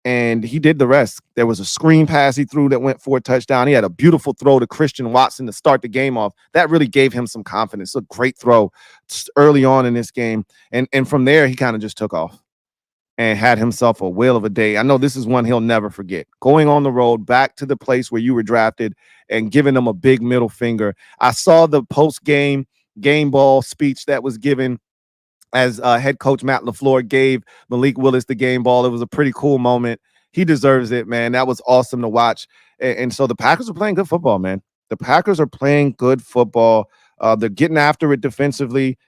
And he did the rest. There was a screen pass he threw that went for a touchdown. He had a beautiful throw to Christian Watson to start the game off. That really gave him some confidence. A great throw early on in this game. And from there, he kind of just took off and had himself a whale of a day. I know this is one he'll never forget. Going on the road back to the place where you were drafted and giving them a big middle finger. I saw the post-game game ball speech that was given as head coach Matt LaFleur gave Malik Willis the game ball. It was a pretty cool moment. He deserves it, man. That was awesome to watch. And so the Packers are playing good football, man. The Packers are playing good football. They're getting after it defensively.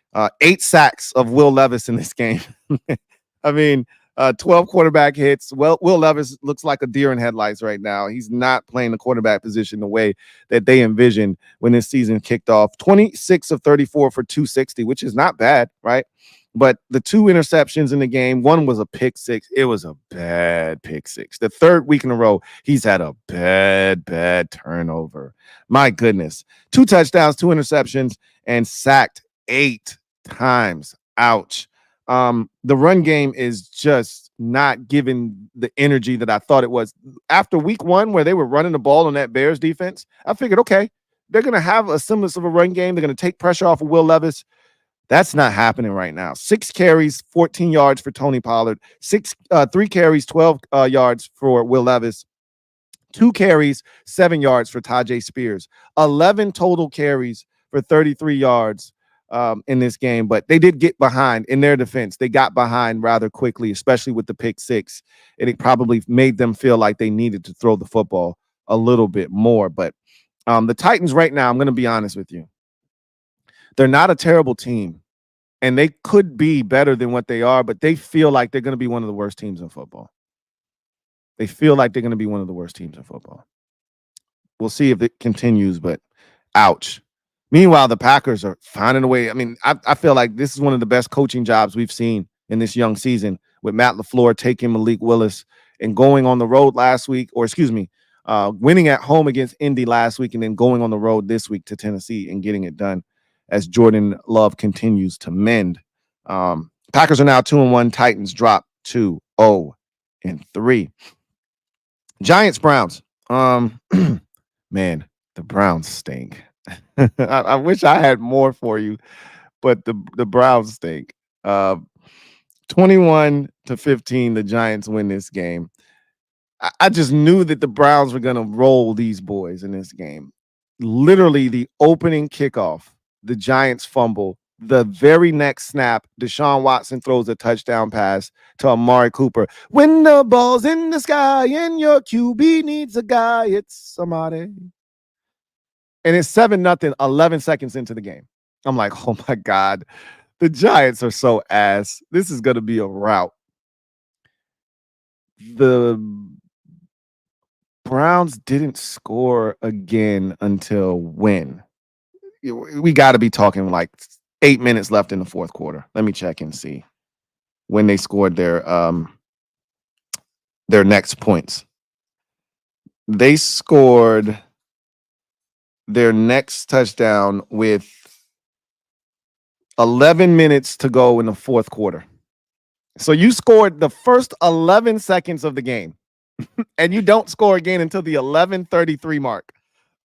8 sacks of Will Levis in this game. I mean, 12 quarterback hits. Well, Will Levis looks like a deer in headlights right now. He's not playing the quarterback position the way that they envisioned when this season kicked off. 26 of 34 for 260, which is not bad, right? But the 2 interceptions in the game, one was a pick six. It was a bad pick six. The 3rd week in a row, he's had a bad turnover. My goodness. 2 touchdowns, 2 interceptions, and sacked 8 times. Ouch. The run game is just not giving the energy that I thought it was. After week 1, where they were running the ball on that Bears defense, I figured, okay, they're going to have a semblance of a run game. They're going to take pressure off of Will Levis. That's not happening right now. 6 carries, 14 yards for Tony Pollard. 3 carries, 12 yards for Will Levis. 2 carries, 7 yards for Tajay Spears. 11 total carries for 33 yards in this game. But they did get behind in their defense. They got behind rather quickly, especially with the pick 6. And it probably made them feel like they needed to throw the football a little bit more. But the Titans right now, I'm going to be honest with you. They're not a terrible team, and they could be better than what they are, but they feel like they're going to be one of the worst teams in football. They feel like they're going to be one of the worst teams in football. We'll see if it continues, but ouch. Meanwhile, the Packers are finding a way. I mean, I feel like this is one of the best coaching jobs we've seen in this young season, with Matt LaFleur taking Malik Willis and going on the road last week, winning at home against Indy last week and then going on the road this week to Tennessee and getting it done as Jordan Love continues to mend. Packers are now 2-1. Titans drop to 0-3. Giants, Browns. Man, the Browns stink. I wish I had more for you, but the Browns stink. 21-15, the Giants win this game. I just knew that the Browns were going to roll these boys in this game. Literally, the opening kickoff, the Giants fumble. The very next snap, Deshaun Watson throws a touchdown pass to Amari Cooper. When the ball's in the sky and your QB needs a guy, it's somebody. And it's 7-0, 11 seconds into the game. I'm like, oh my God, the Giants are so ass. This is going to be a rout. The Browns didn't score again until when? We got to be talking like 8 minutes left in the fourth quarter. Let me check and see when they scored their next points. They scored their next touchdown with 11 minutes to go in the fourth quarter. So you scored the first 11 seconds of the game, and you don't score again until the 11:33 mark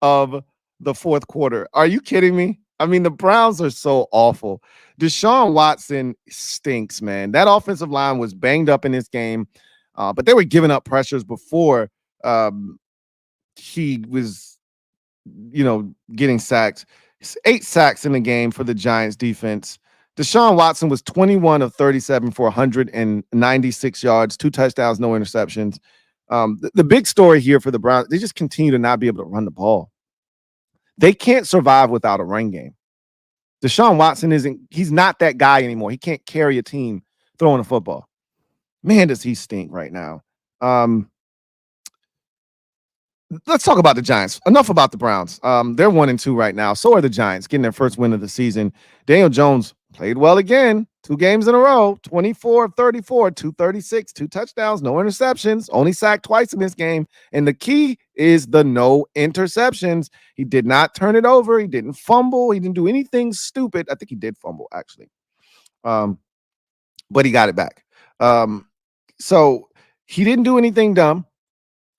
of the fourth quarter. Are you kidding me? I mean, the Browns are so awful. Deshaun Watson stinks, man. That offensive line was banged up in this game, but they were giving up pressures before he was, getting sacked. 8 sacks in the game for the Giants defense. Deshaun Watson was 21 of 37 for 196 yards, 2 touchdowns, no interceptions. The big story here for the Browns, they just continue to not be able to run the ball. They can't survive without a run game. Deshaun Watson he's not that guy anymore. He can't carry a team throwing a football. Man, does he stink right now. Let's talk about the Giants. Enough about the Browns. They're 1-2 right now. So are the Giants, getting their first win of the season. Daniel Jones played well again. 2 games in a row. 24 of 34, 236, 2 touchdowns, no interceptions. Only sacked twice in this game. And the key is the no interceptions. He did not turn it over. He didn't fumble. He didn't do anything stupid. I think he did fumble, actually. But he got it back. So he didn't do anything dumb.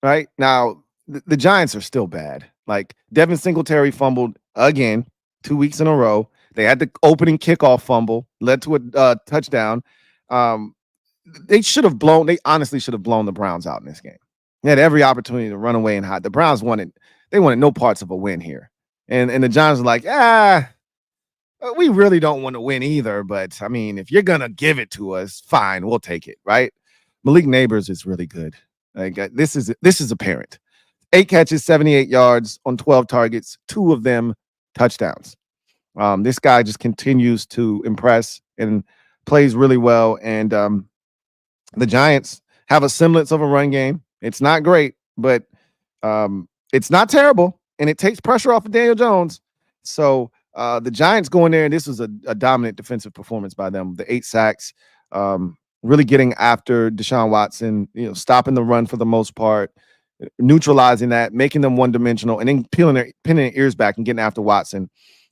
Right now, the Giants are still bad. Like Devin Singletary fumbled again 2 weeks in a row. They had the opening kickoff fumble, led to a touchdown. They honestly should have blown the Browns out in this game. They had every opportunity to run away and hide. The Browns wanted no parts of a win here. And the Giants are like, we really don't want to win either. But I mean, if you're gonna give it to us, fine, we'll take it, right? Malik Neighbors is really good. Like this is apparent. 8 catches, 78 yards on 12 targets, 2 of them touchdowns. This guy just continues to impress and plays really well. And the Giants have a semblance of a run game. It's not great, but it's not terrible, and it takes pressure off of Daniel Jones. So the Giants go in there, and this was a dominant defensive performance by them. The 8 sacks. Really getting after Deshaun Watson, stopping the run for the most part, neutralizing that, making them one-dimensional, and then pinning their ears back and getting after Watson.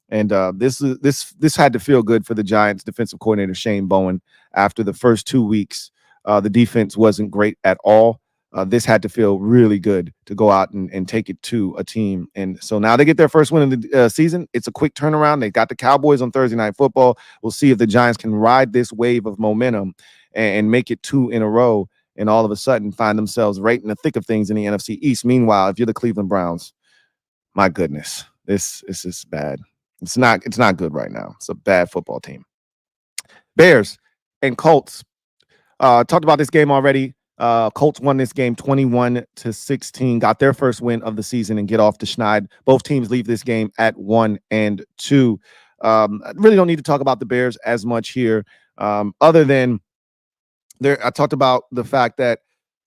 And this had to feel good for the Giants defensive coordinator Shane Bowen. After the first 2 weeks, the defense wasn't great at all. This had to feel really good to go out and take it to a team. And so now they get their first win of the season. It's a quick turnaround. They got the Cowboys on Thursday Night Football. We'll see if the Giants can ride this wave of momentum and make it 2 in a row, and all of a sudden find themselves right in the thick of things in the NFC East. Meanwhile, if you're the Cleveland Browns, my goodness, this is bad. It's not good right now. It's a bad football team. Bears and Colts. Talked about this game already. Colts won this game 21-16, got their first win of the season and get off the schneid. Both teams leave this game at 1-2. I really don't need to talk about the Bears as much here, other than I talked about the fact that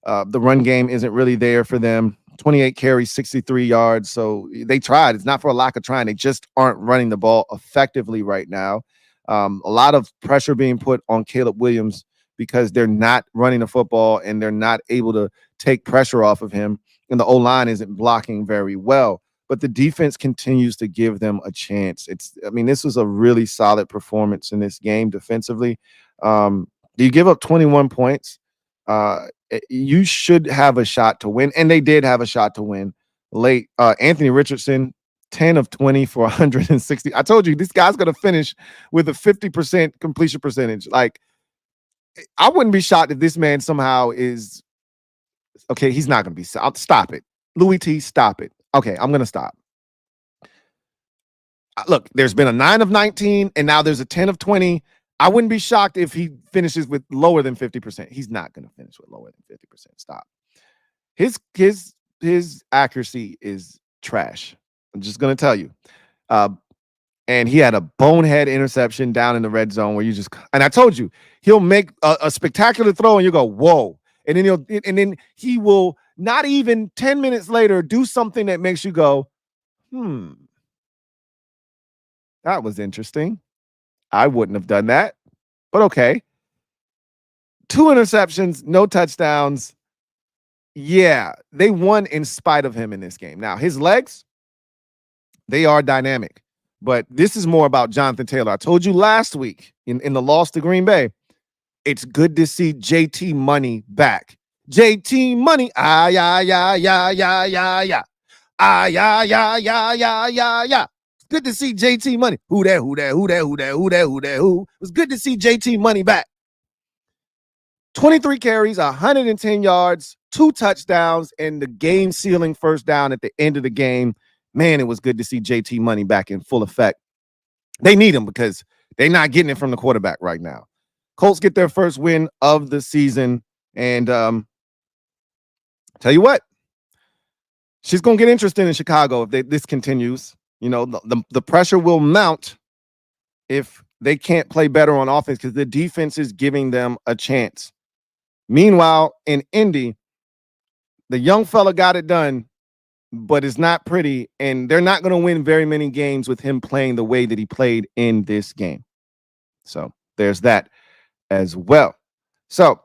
the run game isn't really there for them. 28 carries, 63 yards. So they tried. It's not for a lack of trying. They just aren't running the ball effectively right now. A lot of pressure being put on Caleb Williams because they're not running the football and they're not able to take pressure off of him. And the O-line isn't blocking very well. But the defense continues to give them a chance. This was a really solid performance in this game defensively. You give up 21 points. You should have a shot to win. And they did have a shot to win late. Anthony Richardson, 10 of 20 for 160. I told you, this guy's going to finish with a 50% completion percentage. Like, I wouldn't be shocked if this man somehow is – okay, he's not going to be – stop it. Louie T, stop it. Okay, I'm going to stop. Look, there's been a 9 of 19, and now there's a 10 of 20. I wouldn't be shocked if he finishes with lower than 50%. He's not going to finish with lower than 50%. Stop. His accuracy is trash. I'm just going to tell you. And he had a bonehead interception down in the red zone where and I told you, he'll make a spectacular throw and you go, whoa. And then he will not even 10 minutes later do something that makes you go, that was interesting. I wouldn't have done that, but okay. 2 interceptions, no touchdowns. Yeah, they won in spite of him in this game. Now, his legs, they are dynamic, but this is more about Jonathan Taylor. I told you last week in the loss to Green Bay, it's good to see JT Money back. JT Money, yeah. Yeah. Good to see JT Money. Who that? It was good to see JT Money back. 23 carries, 110 yards, 2 touchdowns, and the game-sealing first down at the end of the game. Man, it was good to see JT Money back in full effect. They need him because they're not getting it from the quarterback right now. Colts get their first win of the season, and Tell you what, she's going to get interested in Chicago if this continues. You know, the pressure will mount if they can't play better on offense because the defense is giving them a chance. Meanwhile, in Indy, the young fella got it done, but it's not pretty, and they're not going to win very many games with him playing the way that he played in this game. So there's that as well. So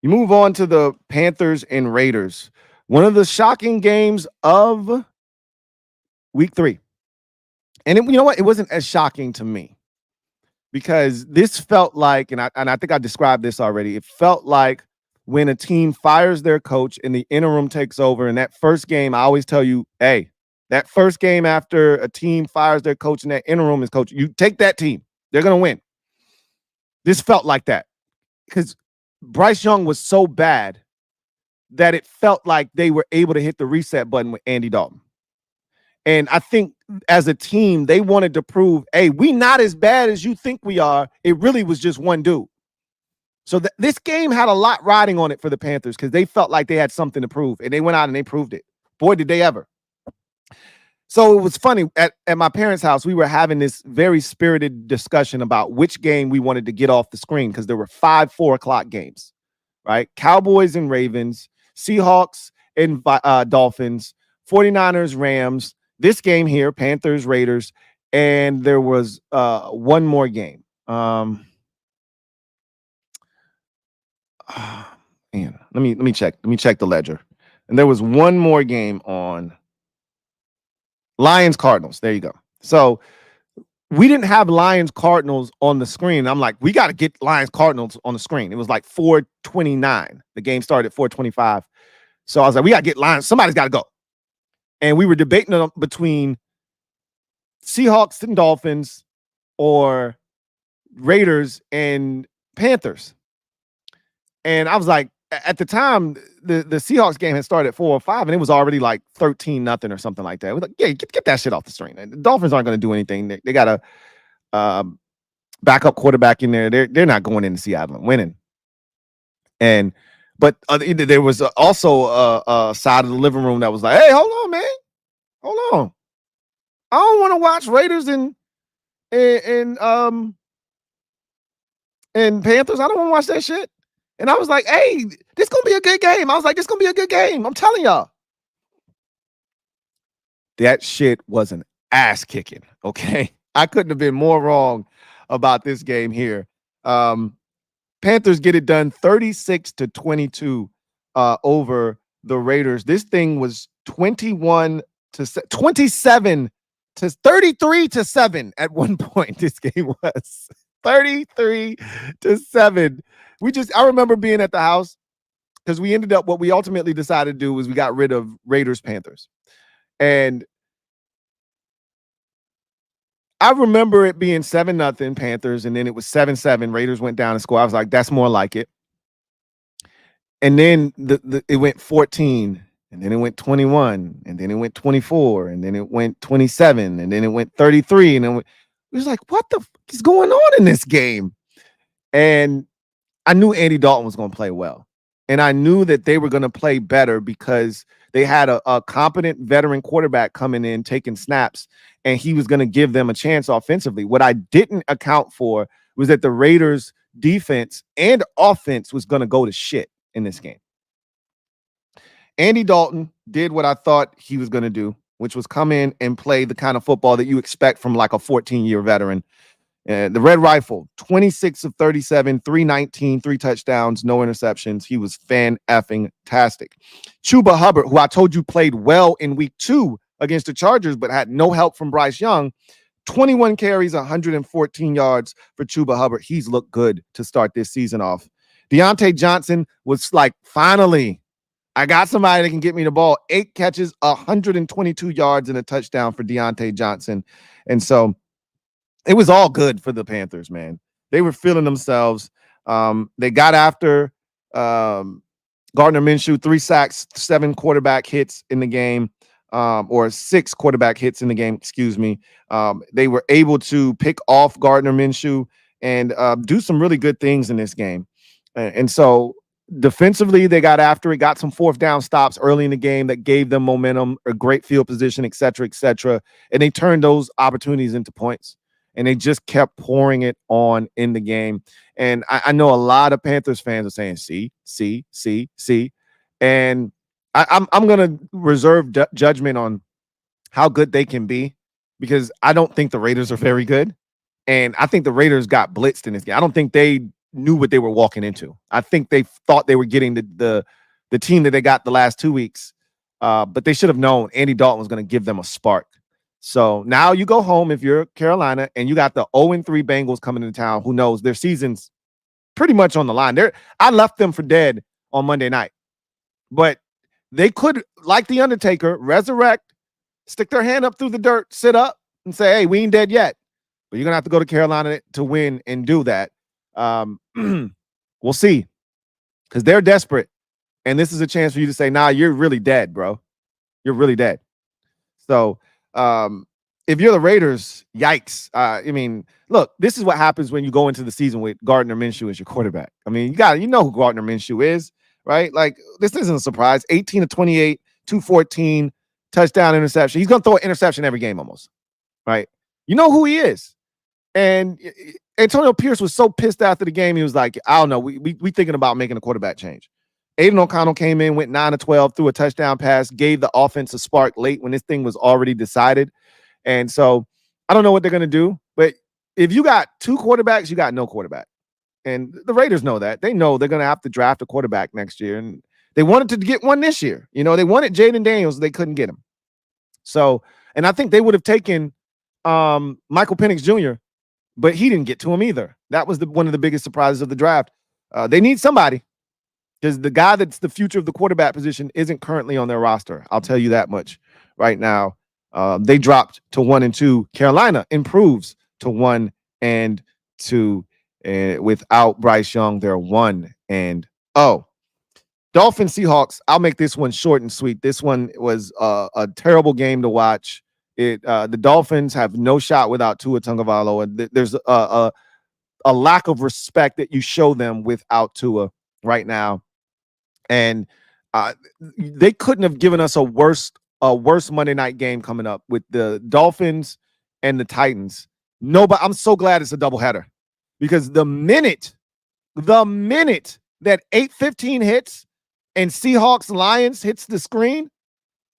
you move on to the Panthers and Raiders. One of the shocking games of week 3. And you know what? It wasn't as shocking to me because this felt like, and I think I described this already, it felt like when a team fires their coach and the interim takes over. And that first game, I always tell you, hey, that first game after a team fires their coach and that interim is coach, you take that team. They're going to win. This felt like that because Bryce Young was so bad that it felt like they were able to hit the reset button with Andy Dalton. And I think as a team, they wanted to prove, hey, we not as bad as you think we are. It really was just one dude. So this game had a lot riding on it for the Panthers because they felt like they had something to prove, and they went out and they proved it. Boy, did they ever. So it was funny. At my parents' house, we were having this very spirited discussion about which game we wanted to get off the screen because there were 5 4 o'clock games, right? Cowboys and Ravens, Seahawks and Dolphins, 49ers, Rams, this game here, Panthers, Raiders, and there was one more game. Man, let me check. Let me check the ledger. And there was one more game on Lions Cardinals. There you go. So we didn't have Lions Cardinals on the screen. I'm like, we got to get Lions Cardinals on the screen. It was like 4:29. The game started at 4:25. So I was like, we got to get Lions. Somebody's got to go. And we were debating between Seahawks and Dolphins or Raiders and Panthers. And I was like, at the time, the Seahawks game had started at 4:05, and it was already like 13-0 or something like that. It was like, yeah, get that shit off the screen. The Dolphins aren't going to do anything. They got a backup quarterback in there. They're not going into Seattle and winning. But there was also a side of the living room that was like, hey, hold on, man. Hold on. I don't want to watch Raiders and Panthers. I don't want to watch that shit. And I was like, hey, this going to be a good game. I was like, this going to be a good game. I'm telling y'all. That shit was an ass kicking, okay? I couldn't have been more wrong about this game here. Panthers get it done 36-22 over the Raiders. This thing was 27 to 33-7 at one point. This game was 33-7. I remember being at the house because we ended up, what we ultimately decided to do was we got rid of Raiders Panthers. And I remember it being 7-0 Panthers, and then it was 7-7. Raiders went down and scored. I was like, that's more like it. And then it went 14, and then it went 21, and then it went 24, and then it went 27, and then it went 33. And then it was like, what the fuck is going on in this game? And I knew Andy Dalton was going to play well. And I knew that they were going to play better because they had a competent veteran quarterback coming in, taking snaps, and he was going to give them a chance offensively. What I didn't account for was that the Raiders' defense and offense was going to go to shit in this game. Andy Dalton did what I thought he was going to do, which was come in and play the kind of football that you expect from like a 14-year veteran. The Red Rifle, 26 of 37, 319, 3 touchdowns, no interceptions. He was fan-effing-tastic. Chuba Hubbard, who I told you played well in week 2 against the Chargers, but had no help from Bryce Young, 21 carries, 114 yards for Chuba Hubbard. He's looked good to start this season off. Deontay Johnson was like, finally, I got somebody that can get me the ball. 8 catches, 122 yards, and a touchdown for Deontay Johnson. And so it was all good for the Panthers, man. They were feeling themselves. They got after Gardner Minshew, 3 sacks, 7 quarterback hits in the game, or 6 quarterback hits in the game, excuse me. They were able to pick off Gardner Minshew and do some really good things in this game. And so Defensively, they got after it, got some fourth down stops early in the game that gave them momentum, a great field position, et cetera, and they turned those opportunities into points. And they just kept pouring it on in the game. And I know a lot of Panthers fans are saying, see. And I'm going to reserve judgment on how good they can be because I don't think the Raiders are very good. And I think the Raiders got blitzed in this game. I don't think they knew what they were walking into. I think they thought they were getting the team that they got the last 2 weeks. But they should have known Andy Dalton was going to give them a spark. So now you go home if you're Carolina and you got the 0-3 Bengals coming into town. Who knows? Their season's pretty much on the line. I left them for dead on Monday night. But they could, like the Undertaker, resurrect, stick their hand up through the dirt, sit up, and say, hey, we ain't dead yet. But you're going to have to go to Carolina to win and do that. We'll see. Because they're desperate. And this is a chance for you to say, nah, you're really dead, bro. You're really dead. So if you're the Raiders, yikes. I mean, look, this is what happens when you go into the season with Gardner Minshew as your quarterback. I mean, you know who Gardner Minshew is, right? Like, this isn't a surprise. 18 of 28, 214, touchdown, interception. He's going to throw an interception every game almost, right? You know who he is. And Antonio Pierce was so pissed after the game. He was like, I don't know. We thinking about making a quarterback change. Aiden O'Connell came in, went 9 of 12, threw a touchdown pass, gave the offense a spark late when this thing was already decided. And so I don't know what they're going to do. But if you got two quarterbacks, you got no quarterback. And the Raiders know that. They know they're going to have to draft a quarterback next year. And they wanted to get one this year. You know, they wanted Jaden Daniels. They couldn't get him. So, and I think they would have taken Michael Penix Jr., but he didn't get to him either. That was one of the biggest surprises of the draft. They need somebody because the guy that's the future of the quarterback position isn't currently on their roster. I'll tell you that much right now. They dropped to 1-2. Carolina improves to 1-2. Without Bryce Young, they're 1-0. Dolphins Seahawks. I'll make this one short and sweet. This one was a terrible game to watch. The Dolphins have no shot without Tua Tagovailoa. There's a lack of respect that you show them without Tua right now, and they couldn't have given us a worse Monday night game coming up with the Dolphins and the Titans. No, but I'm so glad it's a doubleheader because the minute that 8:15 hits and Seahawks Lions hits the screen,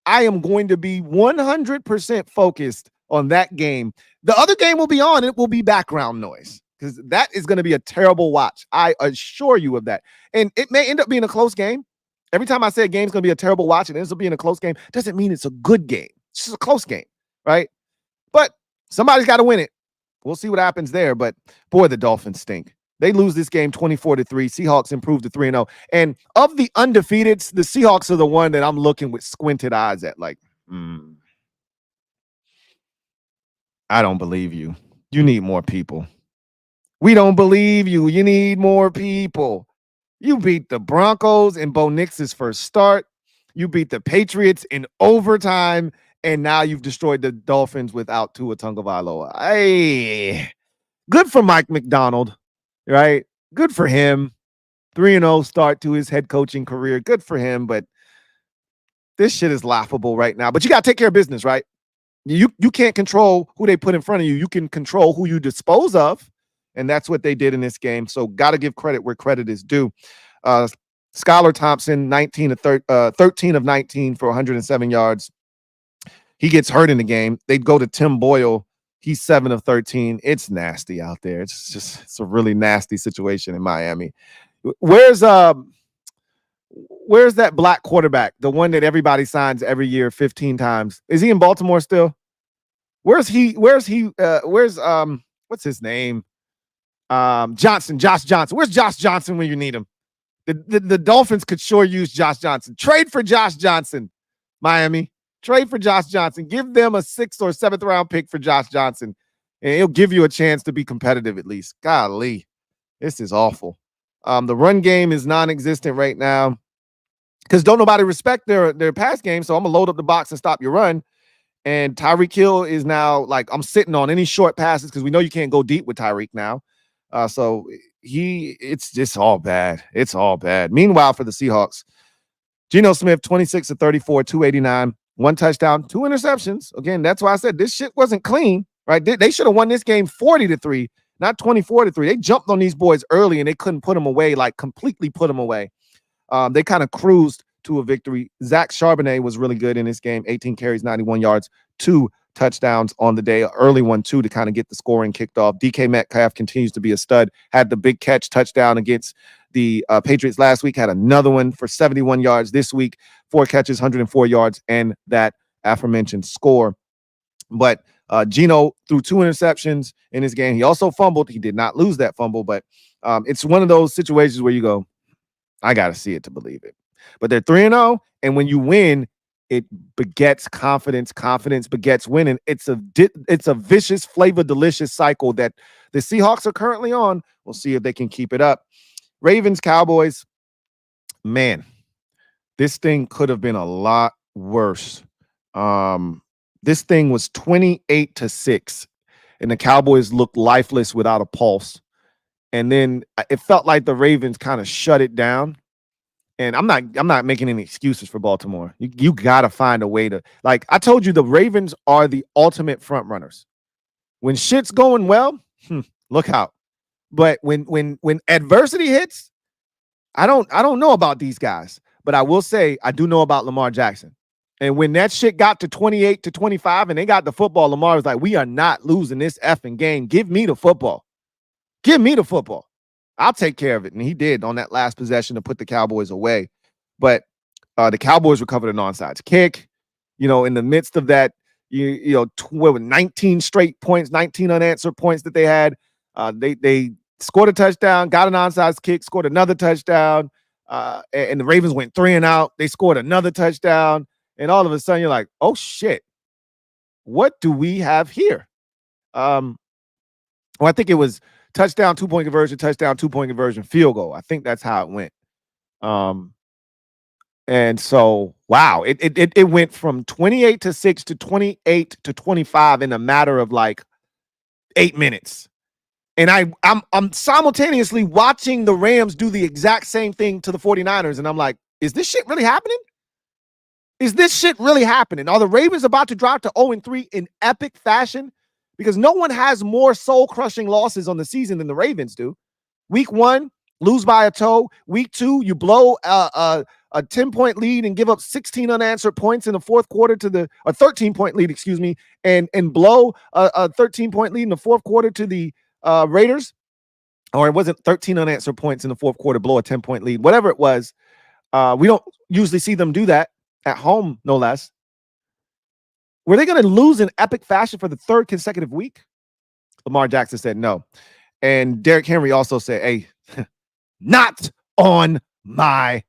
I am going to be 100% focused on that game. The other game will be on. It will be background noise because that is going to be a terrible watch. I assure you of that. And it may end up being a close game. Every time I say a game's going to be a terrible watch and it ends up being a close game, doesn't mean it's a good game. It's just a close game, right? But somebody's got to win it. We'll see what happens there. But boy, the Dolphins stink. They lose this game 24-3. Seahawks improve to 3-0. And of the undefeateds, the Seahawks are the one that I'm looking with squinted eyes at. Like, I don't believe you. You need more people. We don't believe you. You need more people. You beat the Broncos in Bo Nix's first start. You beat the Patriots in overtime. And now you've destroyed the Dolphins without Tua Tagovailoa. Hey, good for Mike McDonald. Right? Good for him. 3-0 start to his head coaching career. Good for him, but this shit is laughable right now. But you got to take care of business, right? You can't control who they put in front of you. You can control who you dispose of, and that's what they did in this game. So got to give credit where credit is due. Skylar Thompson, 13 of 19 for 107 yards. He gets hurt in the game. They'd go to Tim Boyle. He's 7 of 13. It's nasty out there. It's a really nasty situation in Miami. Where's that black quarterback? The one that everybody signs every year 15 times. Is he in Baltimore still? Where's what's his name? Josh Johnson. Where's Josh Johnson when you need him? The Dolphins could sure use Josh Johnson. Trade for Josh Johnson, Miami. Trade for Josh Johnson. Give them a 6th or 7th round pick for Josh Johnson, and it'll give you a chance to be competitive at least. Golly, this is awful. The run game is non-existent right now because don't nobody respect their pass game. So I'm gonna load up the box and stop your run. And Tyreek Hill is now like I'm sitting on any short passes because we know you can't go deep with Tyreek now. So it's just all bad. It's all bad. Meanwhile, for the Seahawks, Geno Smith, 26 of 34, 289, 1 touchdown, 2 interceptions. Again, that's why I said this shit wasn't clean, right? They should have won this game 40-3, not 24-3. They jumped on these boys early and they couldn't put them away, like completely put them away. They kind of cruised to a victory. Zach Charbonnet was really good in this game, 18 carries, 91 yards, 2 touchdowns on the day, early one too, to kind of get the scoring kicked off. DK Metcalf continues to be a stud, had the big catch touchdown against the Patriots last week, had another one for 71 yards this week, 4 catches, 104 yards, and that aforementioned score. But Geno threw 2 interceptions in this game. He also fumbled. He did not lose that fumble, but it's one of those situations where you go, I got to see it to believe it. But they're 3-0, and when you win, it begets confidence. Confidence begets winning. It's a vicious, flavor delicious cycle that the Seahawks are currently on. We'll see if they can keep it up. Ravens, Cowboys, man, this thing could have been a lot worse. This thing was 28-6, and the Cowboys looked lifeless without a pulse. And then it felt like the Ravens kind of shut it down. And I'm not making any excuses for Baltimore. You got to find a way to, like I told you, the Ravens are the ultimate front runners. When shit's going well, look out. But when adversity hits, I don't know about these guys, but I will say I do know about Lamar Jackson. And when that shit got to 28-25 and they got the football, Lamar was like, we are not losing this effing game. Give me the football. Give me the football. I'll take care of it. And he did on that last possession to put the Cowboys away. But the Cowboys recovered an onside kick. In the midst of that, 19 straight points, 19 unanswered points that they had. They scored a touchdown, got an onside kick, scored another touchdown. And the Ravens went 3 and out. They scored another touchdown. And all of a sudden, you're like, oh, shit. What do we have here? I think it was touchdown, 2-point conversion, touchdown, 2-point conversion, field goal. I think that's how it went. And so, wow, it went from 28-6 to 28-25 in a matter of like 8 minutes. And I'm simultaneously watching the Rams do the exact same thing to the 49ers. And I'm like, is this shit really happening? Is this shit really happening? Are the Ravens about to drop to 0-3 in epic fashion? Because no one has more soul-crushing losses on the season than the Ravens do. Week 1, lose by a toe. Week 2, you blow a 10-point lead and give up 16 unanswered points in the fourth quarter to a 13-point lead, excuse me, and blow a 13-point lead in the fourth quarter to the Raiders. Or it wasn't 13 unanswered points in the fourth quarter, blow a 10-point lead. Whatever it was, we don't usually see them do that at home, no less. Were they going to lose in epic fashion for the 3rd consecutive week? Lamar Jackson said no. And Derrick Henry also said, hey, not on my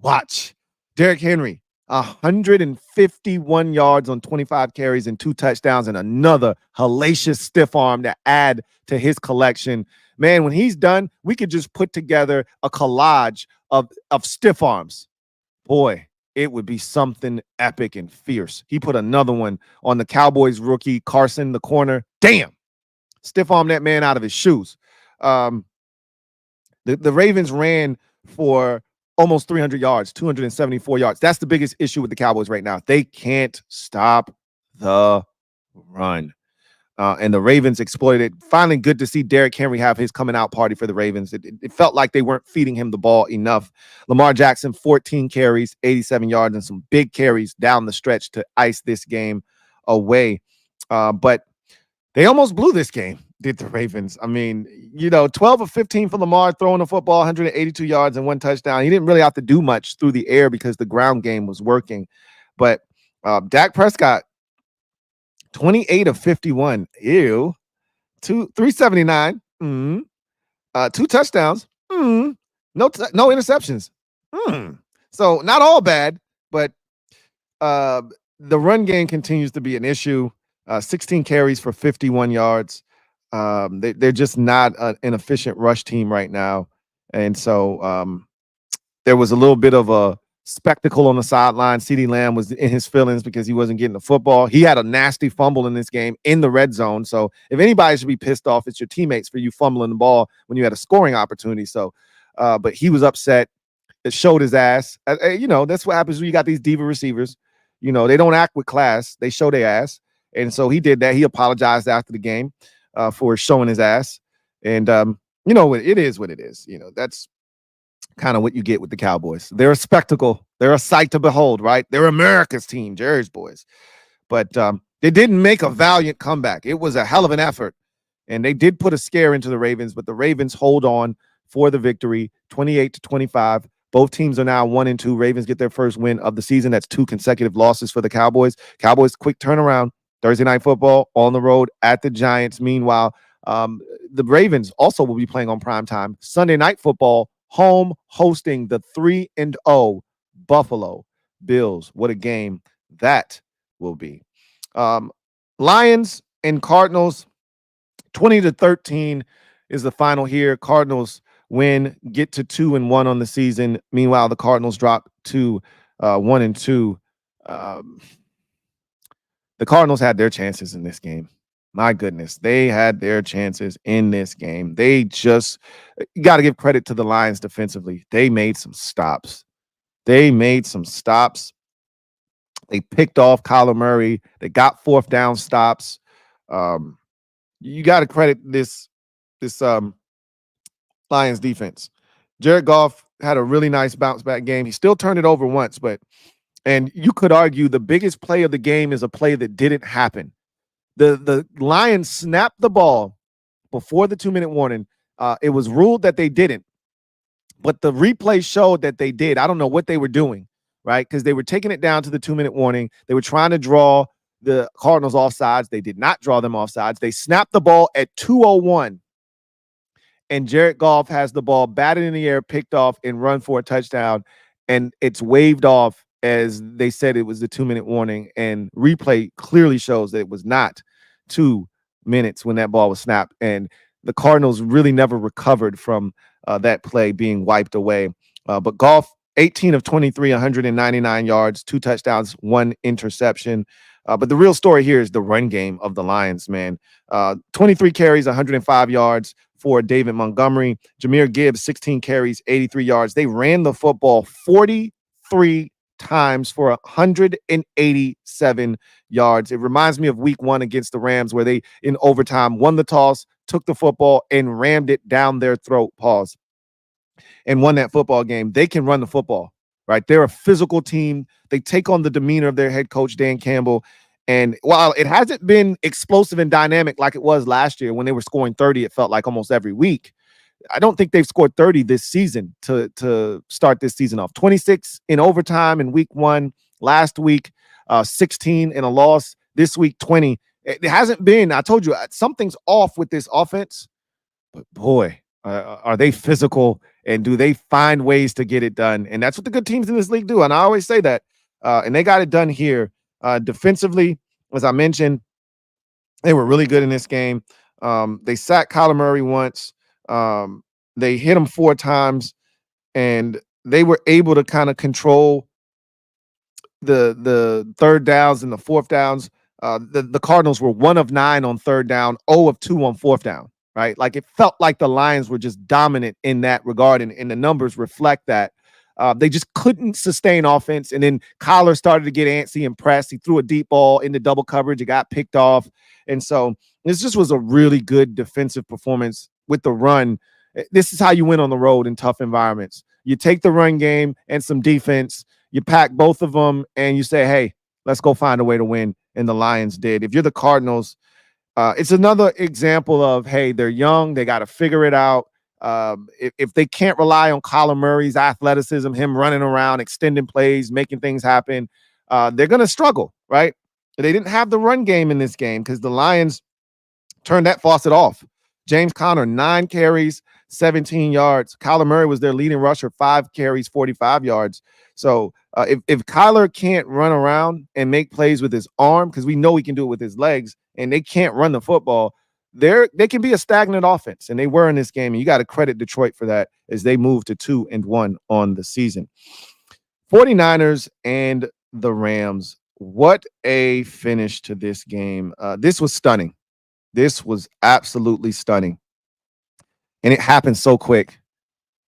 watch. Derrick Henry, 151 yards on 25 carries and 2 touchdowns and another hellacious stiff arm to add to his collection. Man, when he's done, we could just put together a collage of stiff arms. Boy, it would be something epic and fierce. He put another one on the Cowboys rookie, Carson, the corner. Damn. Stiff arm that man out of his shoes. The Ravens ran for almost 300 yards, 274 yards. That's the biggest issue with the Cowboys right now. They can't stop the run. And the Ravens exploited it. Finally, good to see Derrick Henry have his coming out party for the Ravens. It felt like they weren't feeding him the ball enough. Lamar Jackson, 14 carries, 87 yards, and some big carries down the stretch to ice this game away. But they almost blew this game, did the Ravens. I mean, 12 of 15 for Lamar, throwing the football, 182 yards and 1 touchdown. He didn't really have to do much through the air because the ground game was working. But Dak Prescott, 28 of 51. Ew. 379. 2 touchdowns. No interceptions. So not all bad, but the run game continues to be an issue. 16 carries for 51 yards. They're just not an efficient rush team right now. And so there was a little bit of a spectacle on the sideline. CeeDee Lamb was in his feelings because he wasn't getting the football. He had a nasty fumble in this game in the red zone. So if anybody should be pissed off, it's your teammates for you fumbling the ball when you had a scoring opportunity. So, but he was upset. It showed his ass. That's what happens when you got these diva receivers. They don't act with class. They show their ass. And so he did that. He apologized after the game for showing his ass. And, it is what it is. That's kind of what you get with the Cowboys. They're a spectacle. They're a sight to behold, right? They're America's team, Jerry's boys. But they didn't make a valiant comeback. It was a hell of an effort. And they did put a scare into the Ravens, but the Ravens hold on for the victory, 28-25. Both teams are now 1-2. Ravens get their first win of the season. That's 2 consecutive losses for the Cowboys. Cowboys, quick turnaround. Thursday Night Football on the road at the Giants. Meanwhile, the Ravens also will be playing on primetime. Sunday Night Football, home hosting the 3-0 Buffalo Bills. What a game that will be. Lions and Cardinals, 20-13 is the final here. Cardinals win, get to 2-1 on the season. Meanwhile, the Cardinals drop to 1-2. The Cardinals had their chances in this game. My goodness, they had their chances in this game. You got to give credit to the Lions defensively. They made some stops. They picked off Kyler Murray. They got 4th down stops. You got to credit this Lions defense. Jared Goff had a really nice bounce back game. He still turned it over once, and you could argue the biggest play of the game is a play that didn't happen. The Lions snapped the ball before the 2-minute warning. It was ruled that they didn't, but the replay showed that they did. I don't know what they were doing, right? Because they were taking it down to the 2-minute warning. They were trying to draw the Cardinals offsides. They did not draw them offsides. They snapped the ball at 2:01, and Jared Goff has the ball batted in the air, picked off, and run for a touchdown, and it's waved off as they said it was the 2-minute warning, and replay clearly shows that it was not 2 minutes when that ball was snapped. And the Cardinals really never recovered from that play being wiped away. But Goff, 18 of 23, 199 yards, 2 touchdowns, 1 interception. But the real story here is the run game of the Lions, man. 23 carries, 105 yards for David Montgomery. Jahmyr Gibbs, 16 carries, 83 yards. They ran the football 43 times for 187 yards. It reminds me of week 1 against the Rams, where they, in overtime, won the toss, took the football, and rammed it down their throat, and won that football game. They can run the football, right? They're a physical team. They take on the demeanor of their head coach, Dan Campbell. And while it hasn't been explosive and dynamic like it was last year when they were scoring 30, it felt like almost every week. I don't think they've scored 30 this season to start this season off. 26 in overtime in week 1. Last week, 16 in a loss. This week, 20. It hasn't been, I told you, something's off with this offense. But boy, are they physical, and do they find ways to get it done? And that's what the good teams in this league do. And I always say that. And they got it done here. Defensively, as I mentioned, they were really good in this game. They sacked Kyler Murray once. They hit him 4 times, and they were able to kind of control the 3rd downs and the 4th downs. The Cardinals were 1 of 9 on 3rd down, 0 of 2 on 4th down, right? Like, it felt like the Lions were just dominant in that regard, and the numbers reflect that. They just couldn't sustain offense, and then Kyler started to get antsy and pressed. He threw a deep ball into double coverage. It got picked off, and so this just was a really good defensive performance with the run. This is how you win on the road in tough environments. You take the run game and some defense, you pack both of them, and you say, hey, let's go find a way to win. And the Lions did. If you're the Cardinals, it's another example of, hey, they're young. They got to figure it out. If they can't rely on Kyler Murray's athleticism, him running around, extending plays, making things happen, they're going to struggle, right? They didn't have the run game in this game because the Lions turned that faucet off. James Conner, 9 carries, 17 yards. Kyler Murray was their leading rusher, 5 carries, 45 yards. So if Kyler can't run around and make plays with his arm, because we know he can do it with his legs, and they can't run the football, they can be a stagnant offense, and they were in this game. And you got to credit Detroit for that as they move to 2-1 on the season. 49ers and the Rams. What a finish to this game. This was stunning. This was absolutely stunning. And it happened so quick.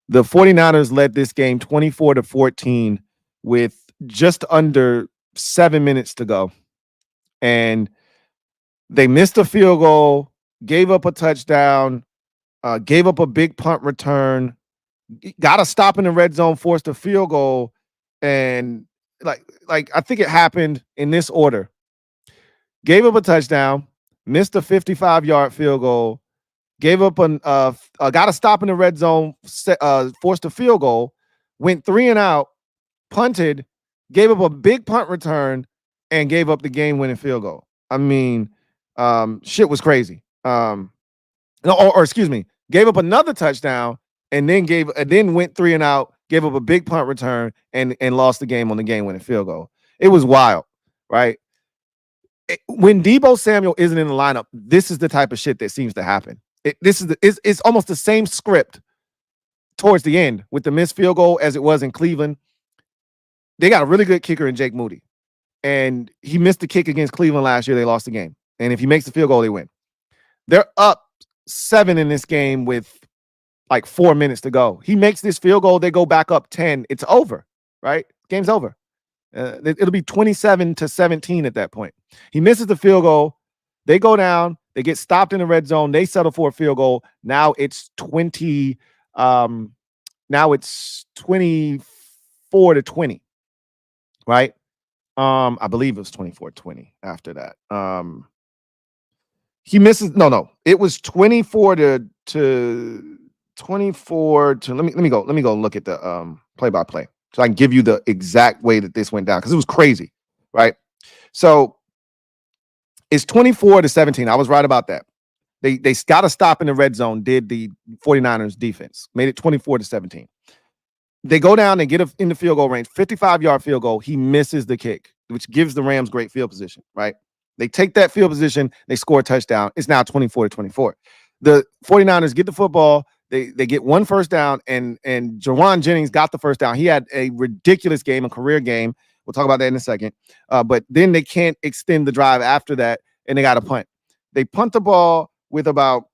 The 49ers led this game 24-14 with just under 7 minutes to go. And they missed a field goal, gave up a touchdown, gave up a big punt return, got a stop in the red zone, forced a field goal, and like I think it happened in this order. Gave up a touchdown, missed a 55-yard field goal, gave up got a stop in the red zone, forced a field goal, went 3 and out, punted, gave up a big punt return, and gave up the game-winning field goal. I mean, shit was crazy. Or excuse me, gave up another touchdown and then went 3 and out, gave up a big punt return and lost the game on the game-winning field goal. It was wild, right? When Deebo Samuel isn't in the lineup, this is the type of shit that seems to happen. It's almost the same script towards the end with the missed field goal as it was in Cleveland. They got a really good kicker in Jake Moody, and he missed the kick against Cleveland last year. They lost the game, and if he makes the field goal, they win. They're up 7 in this game with like 4 minutes to go. He makes this field goal, they go back up 10. It's over, right? Game's over. It'll be 27-17 at that point. He misses the field goal. They go down. They get stopped in the red zone. They settle for a field goal. Now it's 24-20, right? I believe it was 24-20 after that. He misses. No. It was 24 to 24 to let me go look at the play-by-play so I can give you the exact way that this went down because it was crazy, right? So it's 24-17. I was right about that. They got a stop in the red zone, did the 49ers defense, made it 24-17. They go down and get in the field goal range, 55-yard field goal. He misses the kick, which gives the Rams great field position, right? They take that field position, they score a touchdown. It's now 24-24. The 49ers get the football, they get one first down, and Jauan Jennings got the first down. He had a ridiculous game, a career game. We'll talk about that in a second. But then they can't extend the drive after that, and they got a punt. They punt the ball with about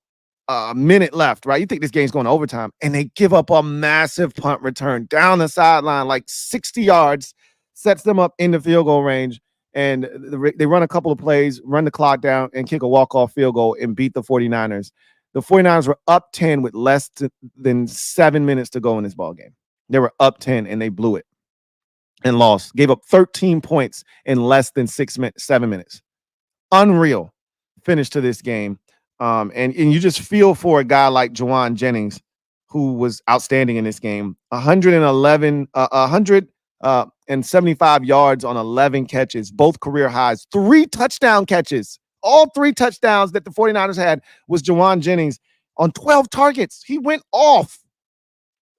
a minute left, right? You think this game's going to overtime, and they give up a massive punt return down the sideline, like 60 yards, sets them up in the field goal range, and they run a couple of plays, run the clock down, and kick a walk-off field goal and beat the 49ers. The 49ers were up 10 with less than 7 minutes to go in this ball game. They were up 10, and they blew it and lost. Gave up 13 points in less than 7 minutes. Unreal finish to this game. And you just feel for a guy like Jauan Jennings, who was outstanding in this game. 175 yards on 11 catches, both career highs, 3 touchdown catches. All 3 touchdowns that the 49ers had was Jauan Jennings on 12 targets. He went off,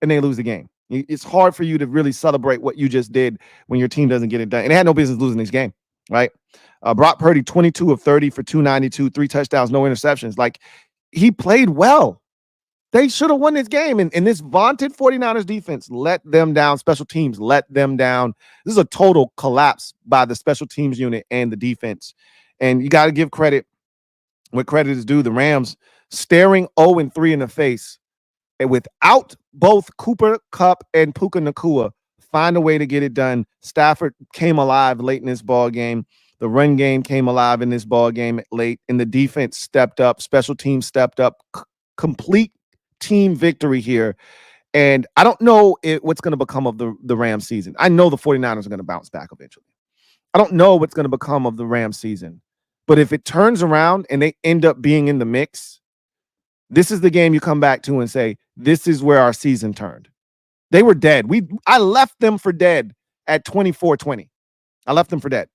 and they lose the game. It's hard for you to really celebrate what you just did when your team doesn't get it done. And they had no business losing this game, right? Brock Purdy, 22 of 30 for 292, 3 touchdowns, no interceptions. Like, he played well. They should have won this game. And this vaunted 49ers defense let them down. Special teams let them down. This is a total collapse by the special teams unit and the defense. And you got to give credit what credit is due. The Rams staring 0-3 in the face, and without both Cooper Kupp and Puka Nacua, find a way to get it done. Stafford came alive late in this ball game. The run game came alive in this ball game late, and the defense stepped up. Special teams stepped up. Complete team victory here. And I don't know what's going to become of the Rams season. I know the 49ers are going to bounce back eventually. I don't know what's going to become of the Rams season. But if it turns around and they end up being in the mix, this is the game you come back to and say, this is where our season turned. They were dead. I left them for dead at 24-20. I left them for dead.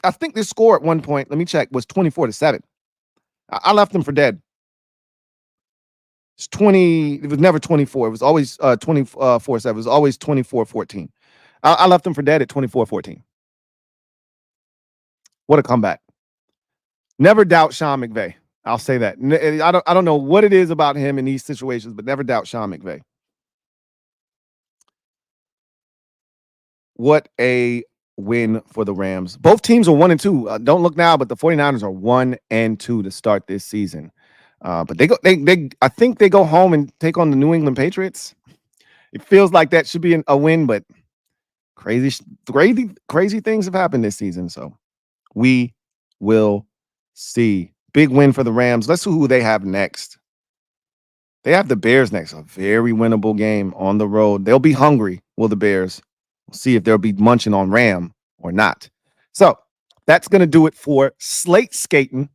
I think this score at one point, let me check, was 24-7. I left them for dead. It was never 24. It was always 24-7. It was always 24-14. I left them for dead at 24-14. What a comeback. Never doubt Sean McVay. I'll say that. I don't know what it is about him in these situations, but never doubt Sean McVay. What a win for the Rams. Both teams are 1-2. Don't look now, but the 49ers are 1-2 to start this season. But they I think they go home and take on the New England Patriots. It feels like that should be a win, but crazy things have happened this season. So we will see. Big win for the Rams. Let's see who they have next. They have the Bears next. A very winnable game on the road. They'll be hungry, will the Bears. We'll see if they'll be munching on Ram or not. So that's going to do it for Slate Skatin.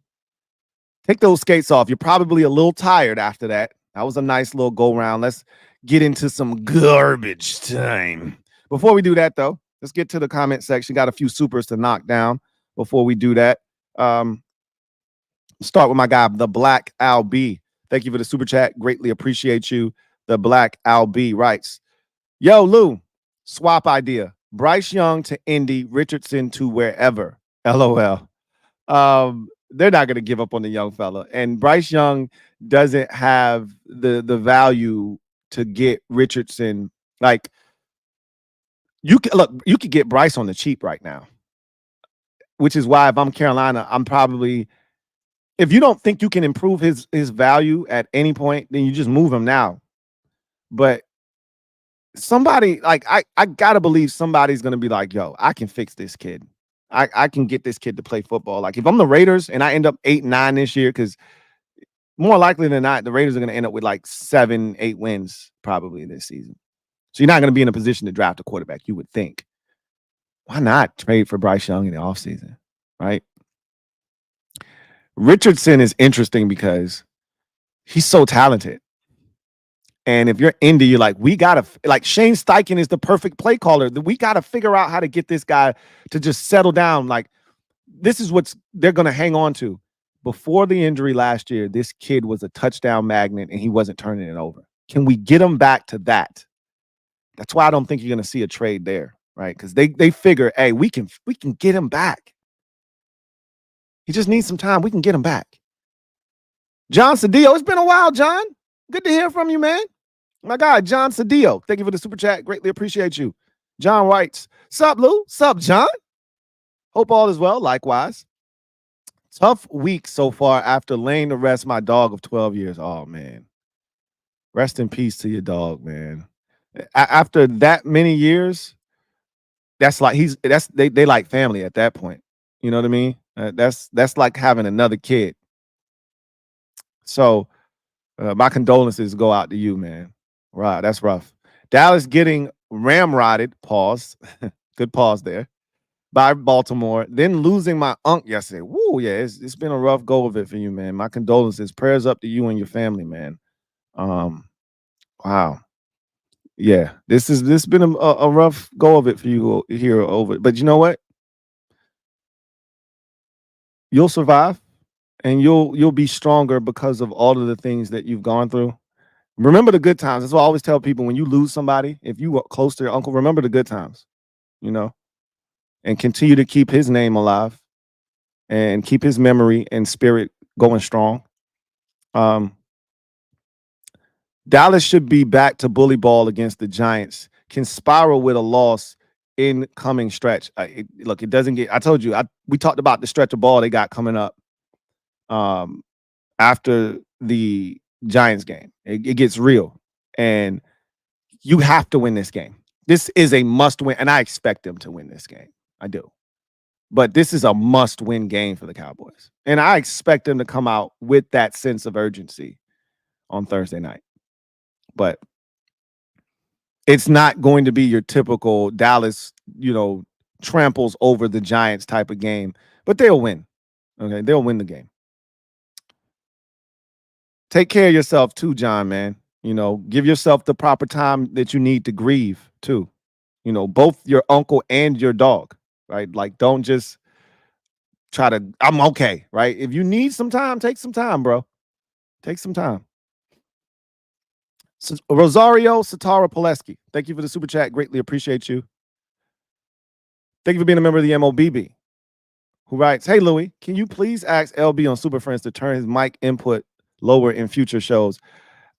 Take those skates off. You're probably a little tired after that. That was a nice little go round. Let's get into some garbage time. Before we do that, though, let's get to the comment section. Got a few supers to knock down before we do that. Start with my guy, the Black Al B. Thank you for the super chat. Greatly appreciate you. The Black Al B writes, yo, Lou, swap idea. Bryce Young to Indy, Richardson to wherever. LOL. They're not going to give up on the young fella. And Bryce Young doesn't have the value to get Richardson. Like, you could get Bryce on the cheap right now, which is why if I'm Carolina, I'm probably, if you don't think you can improve his value at any point, then you just move him now. But somebody, like, I gotta believe somebody's gonna be like, yo, I can fix this kid. I can get this kid to play football. Like, if I'm the Raiders and I end up 8-9 this year, because more likely than not, the Raiders are gonna end up with like 7-8 wins probably this season. So you're not gonna be in a position to draft a quarterback, you would think. Why not trade for Bryce Young in the offseason, right? Richardson is interesting because he's so talented. And if you're Indy, you're like, we got to, like, Shane Steichen is the perfect play caller. We got to figure out how to get this guy to just settle down. Like, this is what they're going to hang on to. Before the injury last year, this kid was a touchdown magnet and he wasn't turning it over. Can we get him back to that? That's why I don't think you're going to see a trade there, right? Because they figure, hey, we can get him back. He just needs some time. We can get him back. John Cedillo, it's been a while, John. Good to hear from you, man. My guy, John Cedillo. Thank you for the super chat. Greatly appreciate you. John writes, sup, Lou? Sup, John? Hope all is well. Likewise. Tough week so far after laying to rest my dog of 12 years. Oh, man. Rest in peace to your dog, man. After that many years, that's like they like family at that point. You know what I mean? That's like having another kid. So my condolences go out to you, man. Right, that's rough. Dallas getting ramrodded, pause, good pause there, by Baltimore, then losing my unk yesterday. Woo, yeah, it's been a rough go of it for you, man. My condolences. Prayers up to you and your family, man. Wow. Yeah, this has been a rough go of it for you here over. But you know what? You'll survive and you'll be stronger because of all of the things that you've gone through. Remember the good times. That's what I always tell people. When you lose somebody, if you were close to your uncle, remember the good times, you know, and continue to keep his name alive and keep his memory and spirit going strong. Dallas should be back to bully ball against the Giants. Can spiral with a loss in coming stretch. Look, it doesn't get. I told you. We talked about the stretch of ball they got coming up after the Giants game. It gets real, and you have to win this game. This is a must-win, and I expect them to win this game. I do. But this is a must-win game for the Cowboys, and I expect them to come out with that sense of urgency on Thursday night. But it's not going to be your typical Dallas, tramples over the Giants type of game, but they'll win. Okay, they'll win the game. Take care of yourself too, John, man. Give yourself the proper time that you need to grieve too. Both your uncle and your dog, right? Like, don't just try to, I'm okay, right? If you need some time, take some time, bro. Take some time. So, Rosario Satara Poleski, thank you for the super chat. Greatly appreciate you. Thank you for being a member of the MOBB. Who writes, hey, Louie, can you please ask LB on Super Friends to turn his mic input lower in future shows?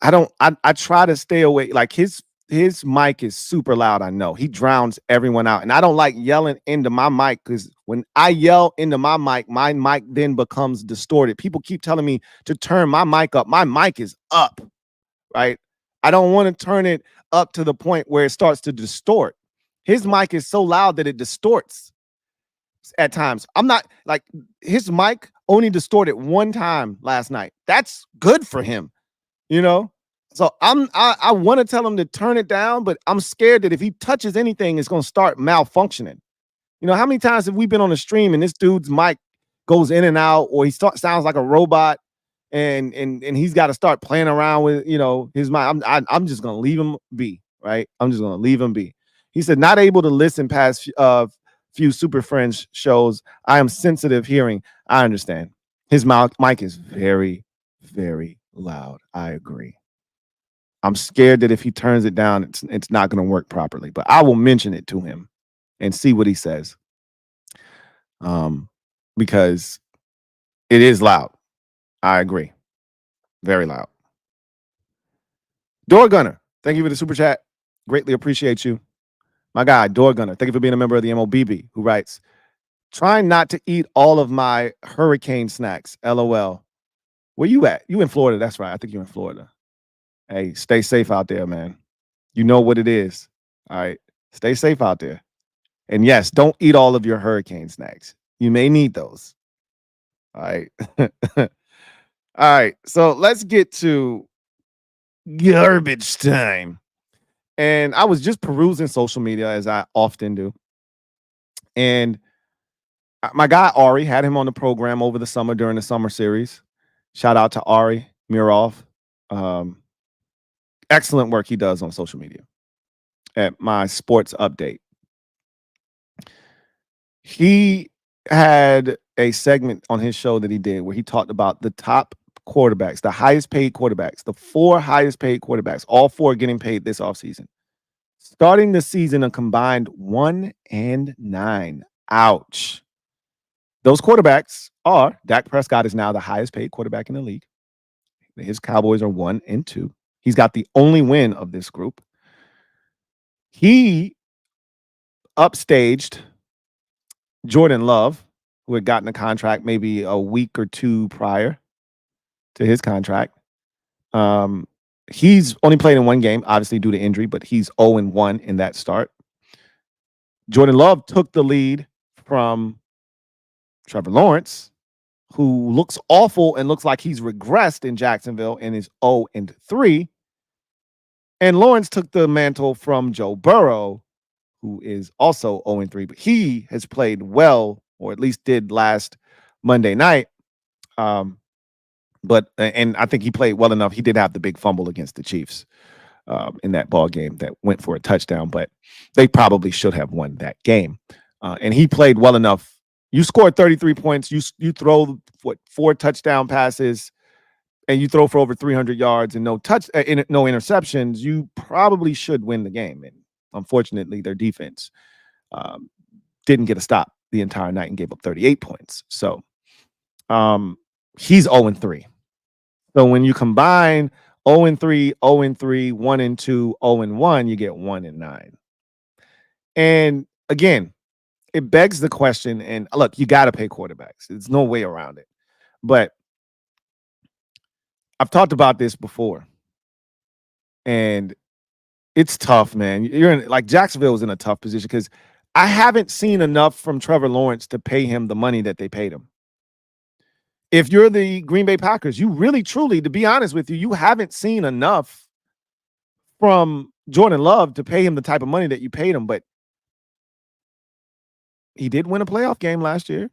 I try to stay away. Like, his his mic is super loud. I know he drowns everyone out, and I don't like yelling into my mic because when I yell into my mic then becomes distorted. People keep telling me to turn my mic up. My mic is up, right? I don't want to turn it up to the point where it starts to distort. His mic is so loud that it distorts at times. I'm not like his mic only distorted one time last night. That's good for him, you know? So I want to tell him to turn it down, but I'm scared that if he touches anything, it's going to start malfunctioning. You know, how many times have we been on a stream and this dude's mic goes in and out, or he sounds like a robot, and he's got to start playing around with, you know, his mic. I'm just gonna leave him be, right? I'm just gonna leave him be. He said, not able to listen past few Super Friends shows. I am sensitive hearing. I understand. His mic is very, very loud. I agree. I'm scared that if he turns it down, it's not going to work properly. But I will mention it to him and see what he says. Because it is loud. I agree. Very loud. Door Gunner, thank you for the super chat. Greatly appreciate you. My guy, Door Gunner, thank you for being a member of the MOBB, who writes, trying not to eat all of my hurricane snacks. LOL. Where you at? You in Florida. That's right. I think you're in Florida. Hey, stay safe out there, man. You know what it is. All right. Stay safe out there. And yes, don't eat all of your hurricane snacks. You may need those. All right. All right. So let's get to garbage time. And I was just perusing social media, as I often do. And my guy Ari had him on the program over the summer during the summer series. Shout out to Ari Mirov. Excellent work he does on social media at my sports update. He had a segment on his show that he did where he talked about the top quarterbacks, the highest paid quarterbacks, the 4 highest paid quarterbacks, all 4 getting paid this offseason. Starting the season a combined 1-9. Ouch. Those quarterbacks are Dak Prescott is now the highest paid quarterback in the league. His Cowboys are 1-2. He's got the only win of this group. He upstaged Jordan Love, who had gotten a contract maybe a week or 2 prior to his contract. He's only played in 1 game, obviously due to injury, but he's 0-1 in that start. Jordan Love took the lead from Trevor Lawrence, who looks awful and looks like he's regressed in Jacksonville and is 0-3. And Lawrence took the mantle from Joe Burrow, who is also 0-3, but he has played well, or at least did last Monday night. But I think he played well enough. He did have the big fumble against the Chiefs in that ball game that went for a touchdown, but they probably should have won that game. And he played well enough. You scored 33 points. You throw 4 touchdown passes, and you throw for over 300 yards and no interceptions. You probably should win the game. And unfortunately, their defense didn't get a stop the entire night and gave up 38 points. So he's 0-3. So when you combine 0-3, 0-3, 1-2, 0-1, you get 1-9. And again, it begs the question, and look, you got to pay quarterbacks. There's no way around it. But I've talked about this before, and it's tough, man. You're in, like, Jacksonville was in a tough position because I haven't seen enough from Trevor Lawrence to pay him the money that they paid him. If you're the Green Bay Packers, you really, truly, to be honest with you, you haven't seen enough from Jordan Love to pay him the type of money that you paid him. But he did win a playoff game last year,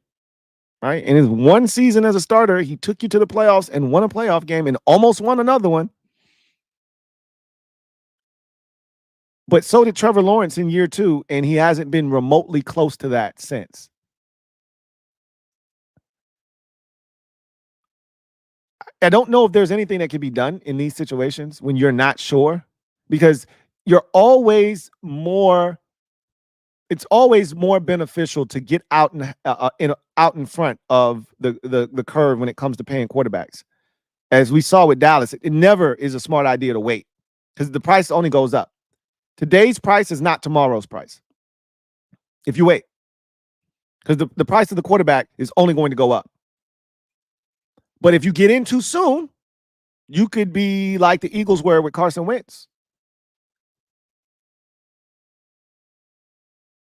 right? In his 1 season as a starter, he took you to the playoffs and won a playoff game and almost won another one. But so did Trevor Lawrence in year 2, and he hasn't been remotely close to that since. I don't know if there's anything that can be done in these situations when you're not sure, because you're always more. It's always more beneficial to get out in front of the curve when it comes to paying quarterbacks. As we saw with Dallas, it never is a smart idea to wait because the price only goes up. Today's price is not tomorrow's price. If you wait, because the price of the quarterback is only going to go up. But if you get in too soon, you could be like the Eagles were with Carson Wentz.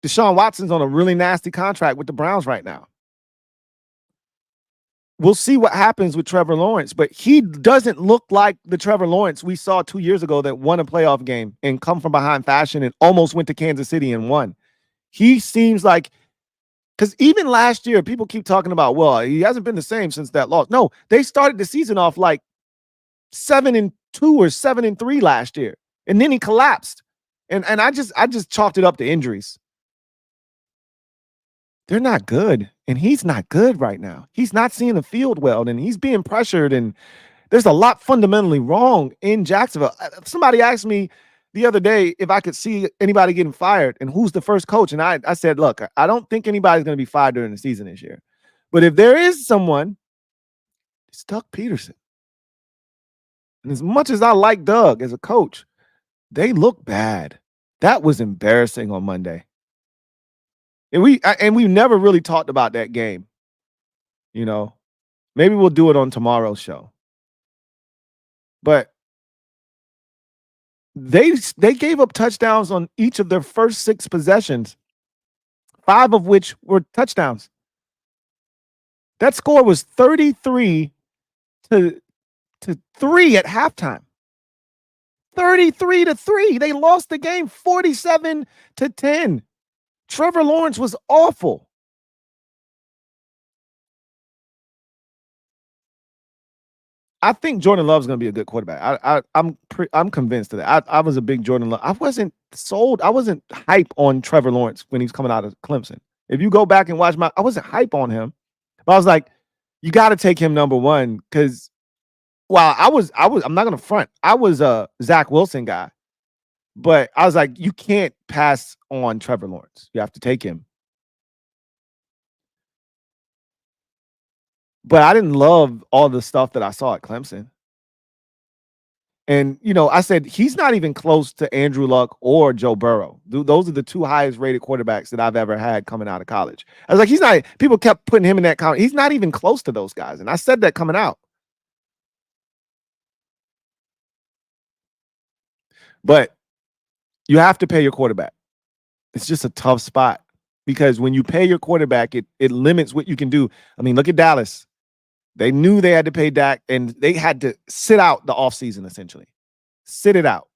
Deshaun Watson's on a really nasty contract with the Browns right now. We'll see what happens with Trevor Lawrence, but he doesn't look like the Trevor Lawrence we saw 2 years ago that won a playoff game and come from behind fashion and almost went to Kansas City and won. He seems like, because even last year, people keep talking about, well, he hasn't been the same since that loss. No, they started the season off like 7-2 or 7-3 last year, and then he collapsed. And I just chalked it up to injuries. They're not good, and he's not good right now. He's not seeing the field well, and he's being pressured, and there's a lot fundamentally wrong in Jacksonville. Somebody asked me the other day if I could see anybody getting fired and who's the first coach, and I said, look, I don't think anybody's going to be fired during the season this year. But if there is someone, it's Doug Peterson. And as much as I like Doug as a coach, they look bad. That was embarrassing on Monday. And we never really talked about that game. You know, maybe we'll do it on tomorrow's show. But they gave up touchdowns on each of their first 6 possessions, 5 of which were touchdowns. That score was 33-3 at halftime. 33-3. They lost the game 47-10. Trevor Lawrence was awful. I think Jordan Love's going to be a good quarterback. I'm convinced of that. I was a big Jordan Love. I wasn't sold. I wasn't hype on Trevor Lawrence when he was coming out of Clemson. If you go back and watch I wasn't hype on him. But I was like, you got to take him number 1 because while I'm not going to front. I was a Zach Wilson guy. But I was like, you can't pass on Trevor Lawrence. You have to take him. But I didn't love all the stuff that I saw at Clemson. And, I said, he's not even close to Andrew Luck or Joe Burrow. Those are the 2 highest rated quarterbacks that I've ever had coming out of college. I was like, people kept putting him in that comment. He's not even close to those guys. And I said that coming out. But you have to pay your quarterback. It's just a tough spot because when you pay your quarterback, it limits what you can do. I mean, look at Dallas. They knew they had to pay Dak, and they had to sit out the offseason, essentially. Sit it out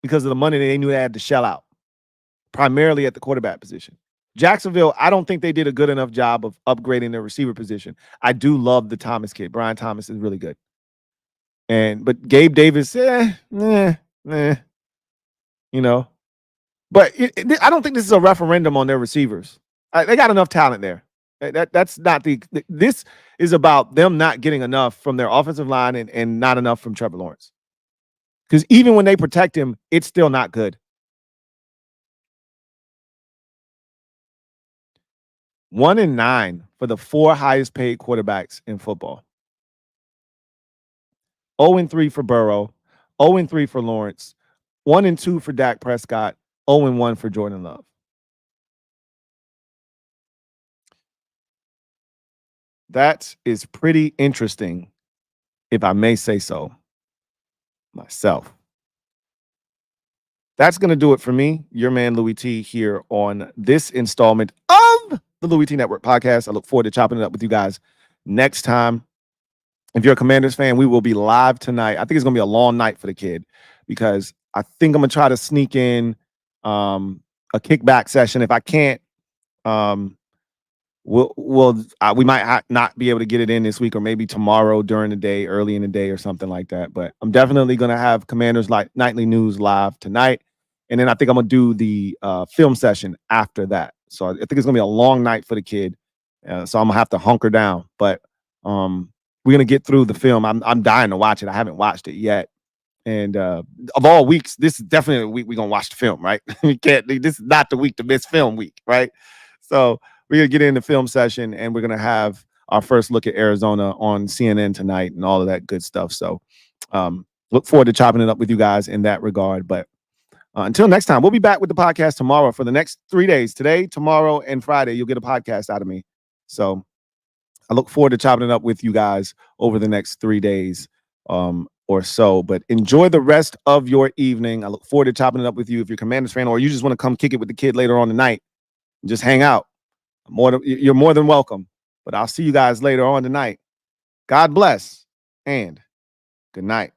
because of the money they knew they had to shell out, primarily at the quarterback position. Jacksonville, I don't think they did a good enough job of upgrading their receiver position. I do love the Thomas kid. Brian Thomas is really good. But Gabe Davis, But I don't think this is a referendum on their receivers. They got enough talent there. That's not this is about them not getting enough from their offensive line and not enough from Trevor Lawrence. Because even when they protect him, it's still not good. 1-9 for the 4 highest paid quarterbacks in football. 0-3 for Burrow, 0-3 for Lawrence, 1-2 for Dak Prescott, 0-1 for Jordan Love. That is pretty interesting, if I may say so myself. That's going to do it for me, your man Louie T, here on this installment of the Louie T Network podcast. I look forward to chopping it up with you guys next time. If you're a Commanders fan, we will be live tonight. I think it's going to be a long night for the kid because I think I'm going to try to sneak in a kickback session. If I can't, we might not be able to get it in this week or maybe tomorrow during the day, early in the day or something like that. But I'm definitely going to have Commanders Nightly News live tonight. And then I think I'm going to do the film session after that. So I think it's going to be a long night for the kid. So I'm going to have to hunker down. But we're going to get through the film. I'm dying to watch it. I haven't watched it yet. And of all weeks, this is definitely a week we're going to watch the film, right? This is not the week to miss film week, right? So we're going to get in the film session and we're going to have our first look at Arizona on CNN tonight and all of that good stuff. So look forward to chopping it up with you guys in that regard. But Until next time, we'll be back with the podcast tomorrow for the next 3 days. Today, tomorrow, and Friday, you'll get a podcast out of me. So I look forward to chopping it up with you guys over the next 3 days or so. But enjoy the rest of your evening. I look forward to chopping it up with you. If you're a Commanders fan or you just want to come kick it with the kid later on tonight, just hang out. You're more than welcome. But I'll see you guys later on tonight. God bless and good night.